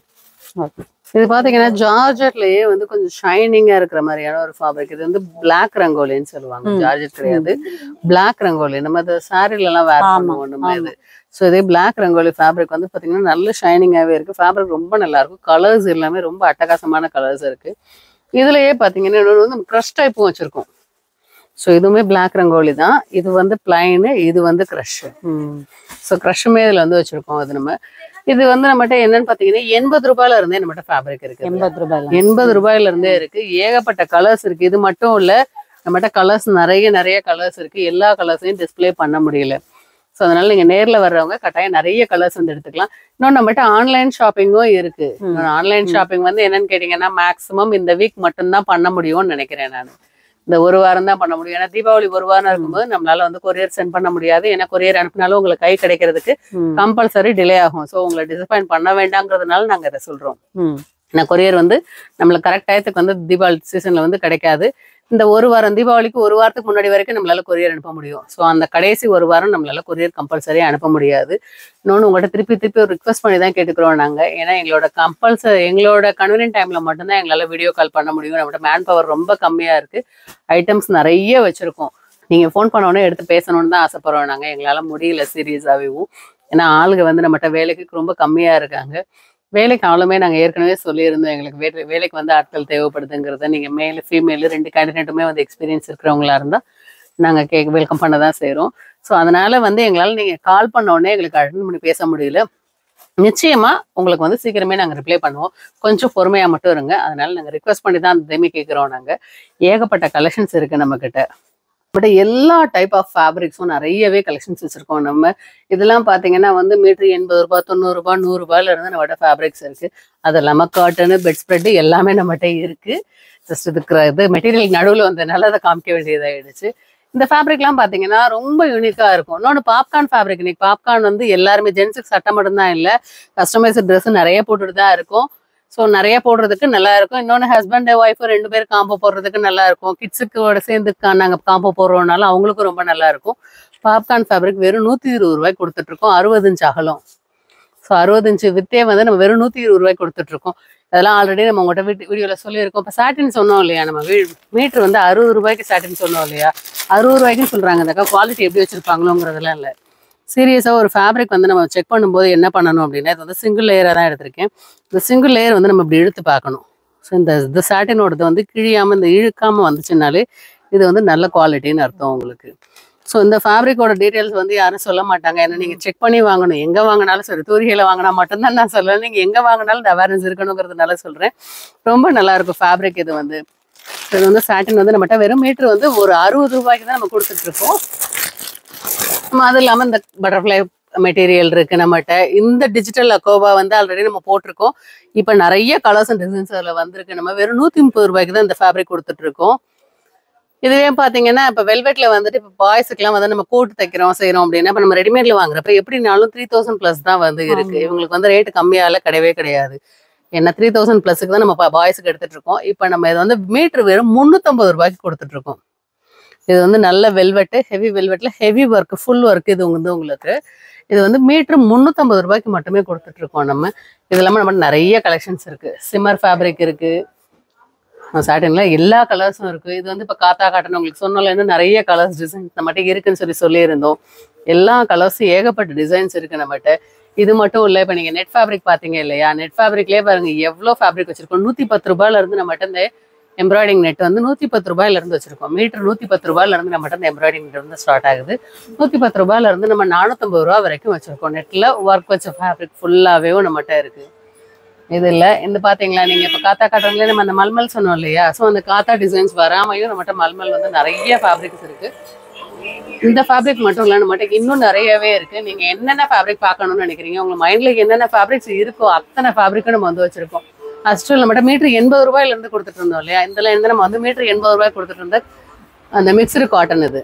S1: இது பாத்தீங்கன்னா ஜார்ஜெட்லயே வந்து கொஞ்சம் ஷைனிங்கா இருக்கிற மாதிரியான ஒரு ஃபேப்ரிக். இது வந்து பிளாக் ரங்கோலின்னு சொல்லுவாங்க. ஜார்ஜெட் கிடையாது, பிளாக் ரங்கோலி. நம்ம இந்த சாரில எல்லாம் வேர் பண்ணுவோம் நம்ம இது. ஸோ இதே பிளாக் ரங்கோலி ஃபேப்ரிக் வந்து பாத்தீங்கன்னா நல்ல ஷைனிங்காவே இருக்கு. ஃபேப்ரிக் ரொம்ப நல்லா இருக்கும். கலர்ஸ் எல்லாமே ரொம்ப அட்டகாசமான கலர்ஸ் இருக்கு. இதுலயே பாத்தீங்கன்னா இன்னொன்று வந்து க்ரஷ் டைப்பும் வச்சிருக்கோம். ஸோ இதுவுமே பிளாக் ரங்கோலி தான். இது வந்து பிளைனு, இது வந்து க்ரஷ். ஸோ க்ரஷுமே இதுல வந்து வச்சிருக்கோம். அது நம்ம இது வந்து நம்மகிட்ட என்னன்னு பாத்தீங்கன்னா 80 ரூபாயில இருந்தே நம்மகிட்ட ஃபேப்ரிக் இருக்கு. 80 ரூபாயில இருந்தே இருக்கு. ஏகப்பட்ட கலர்ஸ் இருக்கு. இது மட்டும் இல்ல, நம்மகிட்ட கலர்ஸ் நிறைய கலர்ஸ் இருக்கு. எல்லா கலர்ஸையும் டிஸ்பிளே பண்ண முடியல. ஸோ அதனால நீங்க நேர்ல வர்றவங்க கட்டாயம் நிறைய கலர்ஸ் வந்து எடுத்துக்கலாம். இன்னொன்று நம்மகிட்ட ஆன்லைன் ஷாப்பிங்கும் இருக்கு. ஆன்லைன் ஷாப்பிங் வந்து என்னன்னு கேட்டீங்கன்னா மேக்ஸிமம் இந்த வீக் மட்டும்தான் பண்ண முடியும்னு நினைக்கிறேன். நான் இந்த ஒரு வாரம் தான் பண்ண முடியும். ஏன்னா தீபாவளி ஒரு வாரம் இருக்கும்போது நம்மளால வந்து கொரியர் சென்ட் பண்ண முடியாது. ஏன்னா கொரியர் அனுப்பினாலும் உங்களுக்கு கை கிடைக்கிறதுக்கு கம்பல்சரி டிலே ஆகும். ஸோ உங்களை டிசப்பாயிண்ட் பண்ண வேண்டாங்கிறதுனால நாங்க இதை சொல்றோம். ஏன்னா கொரியர் வந்து நம்மளுக்கு கரெக்ட் டயத்துக்கு வந்து தீபாவளி சீசன்ல வந்து கிடைக்காது. இந்த ஒரு வாரம் தீபாவளிக்கு ஒரு வாரத்துக்கு முன்னாடி வரைக்கும் நம்மளால கொரியர் அனுப்ப முடியும். ஸோ அந்த கடைசி ஒரு வாரம் நம்மளால கொரியர் கம்பல்சரியா அனுப்ப முடியாது. இன்னொன்று உங்கள்கிட்ட திருப்பி ஒரு ரிக்வஸ்ட் பண்ணி தான் கேட்டுக்கிறோம் நாங்க. ஏன்னா எங்களோட கன்வீனியன்ட் டைம்ல மட்டும்தான் எங்களால வீடியோ கால் பண்ண முடியும். நம்மகிட்ட மேன் பவர் ரொம்ப கம்மியா இருக்கு. ஐட்டம்ஸ் நிறைய வச்சிருக்கோம். நீங்க ஃபோன் பண்ண உடனே எடுத்து பேசணும்னு தான் ஆசைப்படுறோம் நாங்க. எங்களால முடியல சீரியஸாவேவும். ஏன்னா ஆளுங்க வந்து நம்மகிட்ட வேலைக்கு ரொம்ப கம்மியா இருக்காங்க. வேலைக்கு ஆளுமே நாங்கள் ஏற்கனவே சொல்லியிருந்தோம். எங்களுக்கு வேலைக்கு வந்து ஆட்கள் தேவைப்படுதுங்கிறத. நீங்கள் மேல் ஃபீமேல் 2 கேண்டிடேட்டுமே வந்து எக்ஸ்பீரியன்ஸ் இருக்கிறவங்களா இருந்தால் நாங்கள் வெல்கம் பண்ண தான் செய்கிறோம். ஸோ அதனால வந்து எங்களால் நீங்கள் கால் பண்ண உடனே எங்களுக்கு அட்டெண்ட் பண்ணி பேச முடியல. நிச்சயமா உங்களுக்கு வந்து சீக்கிரமே நாங்க ரிப்ளை பண்ணுவோம். கொஞ்சம் பொறுமையா மட்டும் இருங்க. அதனால நாங்க ரிக்வெஸ்ட் பண்ணி தான் அந்த கேட்கிறோம். நாங்க ஏகப்பட்ட கலெக்ஷன்ஸ் இருக்கு நம்ம கிட்ட. பட் எல்லா டைப் ஆஃப் ஃபேப்ரிக்ஸும் நிறையவே கலெக்ஷன்ஸ் வச்சிருக்கோம் நம்ம. இதெல்லாம் பாத்தீங்கன்னா வந்து மீட்டர் 80 ரூபாய், 90 ரூபாய், 100 ரூபாயில இருந்து நம்மகிட்ட ஃபேப்ரிக்ஸ் இருக்கு. அது இல்லாம காட்டனு, பெட் ஸ்ப்ரெட் எல்லாமே நம்மகிட்ட இருக்கு. ஜஸ்ட் இது மெட்டீரியல் நடுவில் வந்ததுனால அதை காமிக்க வேண்டியதாயிடுச்சு. இந்த ஃபேப்ரிக்லாம் பாத்தீங்கன்னா ரொம்ப யூனிக்கா இருக்கும். இன்னொன்று பாப்கார்ன் ஃபேப்ரிக். இன்னைக்கு பாப்கார்ன் வந்து எல்லாருமே ஜென்ஸுக்கு சட்டை மட்டும்தான் இல்லை, கஸ்டமைஸ்டு ட்ரெஸ் நிறைய போட்டுட்டு தான் இருக்கும். ஸோ நிறைய போடுறதுக்கு நல்லா இருக்கும். இன்னொன்று ஹஸ்பண்ட் ஒய்ஃபு 2 பேர் காம்போ போடுறதுக்கு நல்லா இருக்கும். கிட்ஸுக்கு சேர்ந்து நாங்கள் காம்போ போடுறோம்னால அவங்களுக்கும் ரொம்ப நல்லா இருக்கும். பாப்கார்ன் ஃபேப்ரிக் வெறும் 120 ரூபாய்க்கு கொடுத்துட்டு இருக்கோம். 60 இன்ச் அகலம். ஸோ 60 இன்ச் வித்தே வந்து நம்ம வெறும் 120 ரூபாய்க்கு கொடுத்துட்டு இருக்கோம். அதெல்லாம் ஆல்ரெடி நம்ம உங்கள்கிட்ட வீடியோவில் சொல்லியிருக்கோம். இப்போ சாட்டின் சொன்னோம் இல்லையா, நம்ம மீட்டர் வந்து 60 ரூபாய்க்கு சாட்டின் சொன்னோம் இல்லையா, 60 ரூபாய்க்குன்னு சொல்கிறாங்க. இந்த குவாலிட்டி எப்படி வச்சுருப்பாங்களோங்கிறதுலாம் இல்லை. சீரியஸாக ஒரு ஃபேப்ரிக் வந்து நம்ம செக் பண்ணும்போது என்ன பண்ணணும் அப்படின்னா, இது வந்து சிங்கிள் லேயராக தான் எடுத்திருக்கேன். இந்த சிங்கிள் லேயர் வந்து நம்ம இப்படி இழுத்து பார்க்கணும். ஸோ இந்த சாட்டினோடது வந்து கிழியாமல் இந்த இழுக்காமல் வந்துச்சுனாலே இது வந்து நல்ல குவாலிட்டின்னு அர்த்தம் உங்களுக்கு. ஸோ இந்த ஃபேப்ரிக்கோட டீட்டெயில்ஸ் வந்து யாரும் சொல்ல மாட்டாங்க. ஏன்னா நீங்கள் செக் பண்ணி வாங்கணும். எங்கே வாங்கினாலும் சரி, தூரிகையில் வாங்கினா மட்டும்தான் நான் சொல்லுவேன். நீங்கள் எங்கே வாங்கினாலும் இந்த அவேர்னஸ் இருக்கணுங்கிறதுனால சொல்கிறேன். ரொம்ப நல்லாயிருக்கும் ஃபேப்ரிக். இது வந்து சாட்டின் வந்து நம்மகிட்ட வெறும் மீட்டர் வந்து ஒரு 60 ரூபாய்க்கு தான் நம்ம கொடுத்துட்ருக்கோம். அது இல்லாமல் இந்த பட்டர்ஃப்ளை மெட்டீரியல் இருக்கு நம்மகிட்ட. இந்த டிஜிட்டல் அக்கோபா வந்து ஆல்ரெடி நம்ம போட்டிருக்கோம். இப்போ நிறைய கலர்ஸ் அண்ட் டிசைன்ஸ் அதில் வந்திருக்கு. நம்ம வெறும் 130 ரூபாய்க்கு தான் இந்த ஃபேப்ரிக் கொடுத்துட்ருக்கோம். இதுவே பார்த்தீங்கன்னா இப்போ வெல்வெட்ல வந்துட்டு இப்போ பாய்ஸுக்குலாம் வந்து நம்ம கோட் தைக்கிறோம் செய்கிறோம் அப்படின்னா, இப்போ நம்ம ரெடிமேட்ல வாங்குறப்ப எப்படினாலும் 3000 ப்ளஸ் தான் வந்து இருக்கு. இவங்களுக்கு வந்து ரேட்டு கம்மியால கிடையவே கிடையாது. ஏன்னா 3000 ப்ளஸுக்கு தான் நம்ம பாய்ஸுக்கு எடுத்துட்டு இருக்கோம். இப்போ நம்ம இதை வந்து மீட்டர் வெறும் 350 ரூபாய்க்கு கொடுத்துட்டு இருக்கோம். இது வந்து நல்ல வெல்வெட்டு, ஹெவி வெல்வெட்ல ஹெவி ஒர்க், ஃபுல் ஒர்க். இது வந்து உங்களுக்கு இது வந்து மீட்டர் 350 ரூபாய்க்கு மட்டுமே கொடுத்துட்டு இருக்கோம் நம்ம. இது இல்லாமல் நம்ம நிறைய கலெக்ஷன்ஸ் இருக்கு. சிம்மர் ஃபேப்ரிக் இருக்கு, சாட்டின்ல எல்லா கலர்ஸும் இருக்கு. இது வந்து இப்போ காத்தா காட்டன் உங்களுக்கு சொன்னால இன்னும் நிறைய கலர்ஸ் டிசைன்ஸ் நம்மகிட்ட இருக்குன்னு சொல்லியிருந்தோம். எல்லா கலர்ஸும் ஏகப்பட்ட டிசைன்ஸ் இருக்கு நம்மகிட்ட. இது மட்டும் இல்லை, இப்போ நீங்கள் நெட் ஃபேப்ரிக் பார்த்தீங்க இல்லையா, நெட் ஃபேப்ரிக்லேயே பாருங்க எவ்வளோ ஃபேப்ரிக் வச்சிருக்கோம். 110 ரூபாயில இருந்து நம்மகிட்ட இந்த எம்ப்ராய்டிங் நெட் வந்து 110 ரூபாயில இருந்து வச்சிருக்கோம். மீட்டர் 110 ரூபாயில இருந்து நம்மகிட்ட இந்த எம்ப்ராய்டிங் நெட் வந்து ஸ்டார்ட் ஆகுது. 110 ரூபாயில இருந்து நம்ம 450 ரூபா வரைக்கும் வச்சிருக்கோம். நெட்ல ஒர்க் வச்ச ஃபேப்ரிக் ஃபுல்லாவே நம்மகிட்ட இருக்கு. இது இல்லை, இந்த பாத்தீங்களா நீங்க இப்போ காத்தா காட்டுறதுல நம்ம அந்த மல்மல் சொன்னோம் இல்லையா, ஸோ அந்த காத்தா டிசைன்ஸ் வராமையும் நம்மகிட்ட மல்மல் வந்து நிறைய ஃபேப்ரிக்ஸ் இருக்கு. இந்த ஃபேப்ரிக் மட்டும் இல்லை, நம்மகிட்ட இன்னும் நிறையவே இருக்கு. நீங்க என்னென்ன ஃபேப்ரிக் பார்க்கணும்னு நினைக்கிறீங்க, உங்க மைண்ட்ல என்னென்ன ஃபேப்ரிக்ஸ் இருக்கோ அத்தனை ஃபேப்ரிக்கும் நம்ம வந்து வச்சிருக்கோம். அஸ்டில் நம்மகிட்ட மீட்டர் 80 ரூபாயில இருந்து கொடுத்துட்டு இருந்தோம் இல்லையா, இதுல இருந்து நம்ம வந்து மீட்டர் 80 ரூபாய் கொடுத்துட்டு இருந்த அந்த மிக்சடு காட்டன். இது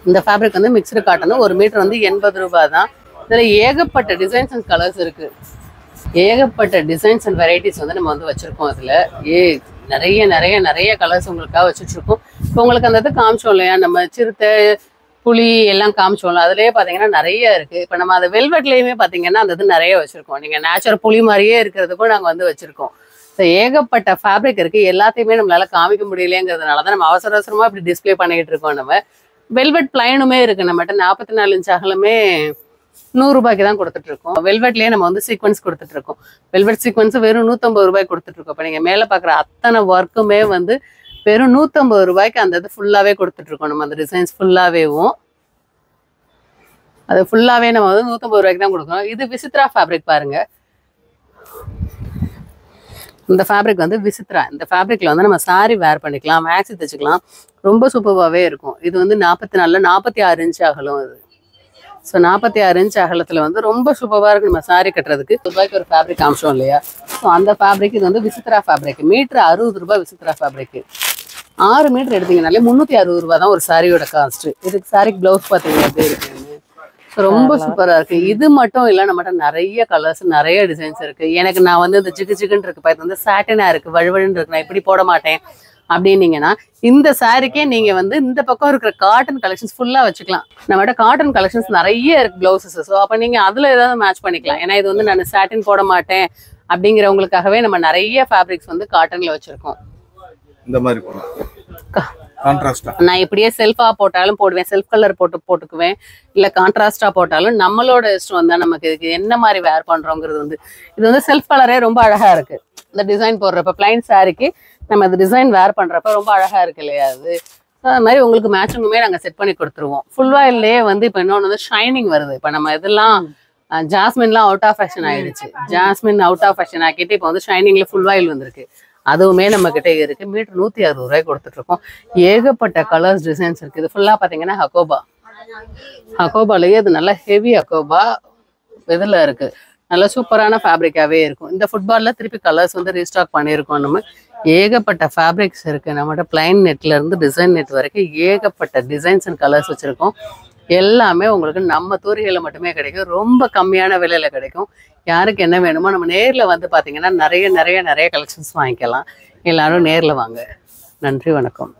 S1: இந்த ஃபேப்ரிக் வந்து மிக்சடு காட்டன். ஒரு மீட்டர் வந்து 80 ரூபாய் தான். இதுல ஏகப்பட்ட டிசைன்ஸ் அண்ட் கலர்ஸ் இருக்கு. ஏகப்பட்ட டிசைன்ஸ் அண்ட் வெரைட்டிஸ் வந்து நம்ம வந்து வச்சிருக்கோம். அதுல நிறைய நிறைய நிறைய கலர்ஸ் உங்களுக்காக வச்சுட்டு இருக்கோம். இப்போ உங்களுக்கு அந்த இது காமிச்சோம் இல்லையா, நம்ம சிறுத்தை புளி எல்லாம் காமிச்சோம்ல, அதுலயே பாத்தீங்கன்னா நிறைய இருக்கு. இப்போ நம்ம அந்த வெல்வெட்லயுமே பாத்தீங்கன்னா அந்த இது நிறைய வச்சிருக்கோம். நீங்க நேச்சுரல் புளி மாதிரியே இருக்கிறதுக்கும் நாங்க வந்து வச்சிருக்கோம். ஸோ ஏகப்பட்ட ஃபேப்ரிக் இருக்கு. எல்லாத்தையுமே நம்மளால காமிக்க முடியலைங்கிறதுனால தான் நம்ம அவசர அவசரமா இப்படி டிஸ்பிளே பண்ணிக்கிட்டு இருக்கோம். நம்ம வெல்வெட் பிளைனுமே இருக்கு நம்மகிட்ட. 44 இன்ச் அகலமே 100 ரூபாய்க்கு தான் கொடுத்துட்டு இருக்கோம். வெல்வெட்லயே நம்ம வந்து சீக்வன்ஸ் கொடுத்துட்டு இருக்கோம். வெல்வெட் சீக்வன்ஸ் வெறும் 150 ரூபாய்க்கு கொடுத்துட்டு இருக்கோம். இப்போ நீங்க மேல பாக்குற அத்தனை ஒர்க்குமே வந்து வெறும் 150 ரூபாய்க்கு அந்த இது ஃபுல்லாவே கொடுத்துட்டு இருக்கோம். நம்ம அந்த டிசைன்ஸ் ஃபுல்லாவேவும் அது ஃபுல்லாவே நம்ம வந்து 150 ரூபாய்க்கு தான் கொடுக்குறோம். இது விசித்ரா ஃபேப்ரிக் பாருங்க. இந்த ஃபேப்ரிக் வந்து விசித்ரா. இந்த ஃபேப்ரிக்ல வந்து நம்ம சாரி வேர் பண்ணிக்கலாம், மேக்ஸி தைச்சுக்கலாம். ரொம்ப சூப்பராகவே இருக்கும். இது வந்து 46 இன்ச் அகலம். இது ஸோ 46 இன்ச் அகலத்தில் வந்து ரொம்ப சூப்பராக இருக்கு. நம்ம சாரி கட்டுறதுக்கு ரூபாய்க்கு ஒரு ஃபேப்ரிக் காமிச்சோம் இல்லையா, ஸோ அந்த ஃபேப்ரிக் இது வந்து விசித்ரா ஃபேப்ரிக். மீட்டர் 60 ரூபாய் விசித்ரா ஃபேப்ரிக். 6 மீட்டர் எடுத்தீங்கனாலே 360 ரூபாய் தான் ஒரு சாரியோட காஸ்ட். இதுக்கு சாரிக்கு பிளவுஸ் பார்த்தீங்கன்னா எப்படி இருக்குன்னு ஸோ ரொம்ப சூப்பராக இருக்கு. இது மட்டும் இல்லை, நம்மகிட்ட நிறைய கலர்ஸ் நிறைய டிசைன்ஸ் இருக்கு. எனக்கு நான் வந்து இந்த ஜிகு ஜிகுன்னு இருக்கு பார்த்து வந்து சாட்டினாக இருக்கு, வழுவழுன்னு இருக்கு, நான் இப்படி போட மாட்டேன் அப்படின்னீங்கன்னா இந்த சாரிக்கே நீங்க வந்து இந்த பக்கம் இருக்கிற காட்டன் கலெக்ஷன்ஸ் ஃபுல்லா வச்சுக்கலாம். நம்மகிட்ட காட்டன் கலெக்ஷன்ஸ் நிறைய இருக்கு பிளவுசஸ். ஸோ அப்போ நீங்க அதுல ஏதாவது மேட்ச் பண்ணிக்கலாம். ஏன்னா இது வந்து நான் சாட்டின் போட மாட்டேன் அப்படிங்கிறவங்களுக்காகவே நம்ம நிறைய ஃபேப்ரிக்ஸ் வந்து காட்டன்ல வச்சிருக்கோம்.
S3: இந்த மாதிரி
S1: நான் இப்படியே செல்ஃபா போட்டாலும் போடுவேன், செல்ஃப் கலர் போட்டுக்குவேன், இல்ல கான்ட்ராஸ்டா போட்டாலும் நம்மளோட இஷ்டம் வந்தா நமக்கு இதுக்கு என்ன மாதிரி வேர் பண்றோங்கிறது வந்து இது வந்து செல்ஃப் கலரே ரொம்ப அழகா இருக்கு. இந்த டிசைன் போடுறப்ப பிளைன் சாரிக்கு நம்ம இந்த டிசைன் வேர் பண்றப்ப ரொம்ப அழகா இருக்கு இல்லையா. அது மாதிரி உங்களுக்கு மேட்சிங்குமே நாங்கள் செட் பண்ணி கொடுத்துருவோம். ஃபுல் வாயிலே வந்து இப்போ இன்னொன்று வந்து ஷைனிங் வருது. இப்போ நம்ம இதெல்லாம் ஜாஸ்மின்லாம் அவுட் ஆஃப் ஃபேஷன் ஆயிடுச்சு. ஜாஸ்மின் அவுட் ஆஃப் ஃபேஷன் ஆக்கிட்டு இப்போ வந்து ஷைனிங்ல ஃபுல் ஆயில் வந்திருக்கு. அதுவுமே நம்ம கிட்ட இருக்கு. மீட்டர் 160 ரூபாய் கொடுத்துட்டு இருக்கோம். ஏகப்பட்ட கலர்ஸ் டிசைன்ஸ் இருக்கு. இது ஃபுல்லா பாத்தீங்கன்னா ஹக்கோபாலயே அது நல்லா ஹெவி ஹக்கோபா இதில் இருக்கு. நல்லா சூப்பரான ஃபேப்ரிக்காவே இருக்கும். இந்த ஃபுட்பால்ல திருப்பி கலர்ஸ் வந்து ரீஸ்டாக் பண்ணியிருக்கோம். நம்ம ஏகப்பட்ட ஃபேப்ரிக்ஸ் இருக்கு நம்மகிட்ட. பிளைன் நெட்ல இருந்து டிசைன் நெட் வரைக்கும் ஏகப்பட்ட டிசைன்ஸ் அண்ட் கலர்ஸ் வச்சிருக்கோம். எல்லாமே உங்களுக்கு நம்ம தூரிகையில் மட்டுமே கிடைக்கும். ரொம்ப கம்மியான விலையில கிடைக்கும். யாருக்கு என்ன வேணுமோ நம்ம நேர்ல வந்து பாத்தீங்கன்னா நிறைய நிறைய நிறைய கலெக்ஷன்ஸ் வாங்கிக்கலாம். எல்லாரும் நேர்ல வாங்க. நன்றி, வணக்கம்.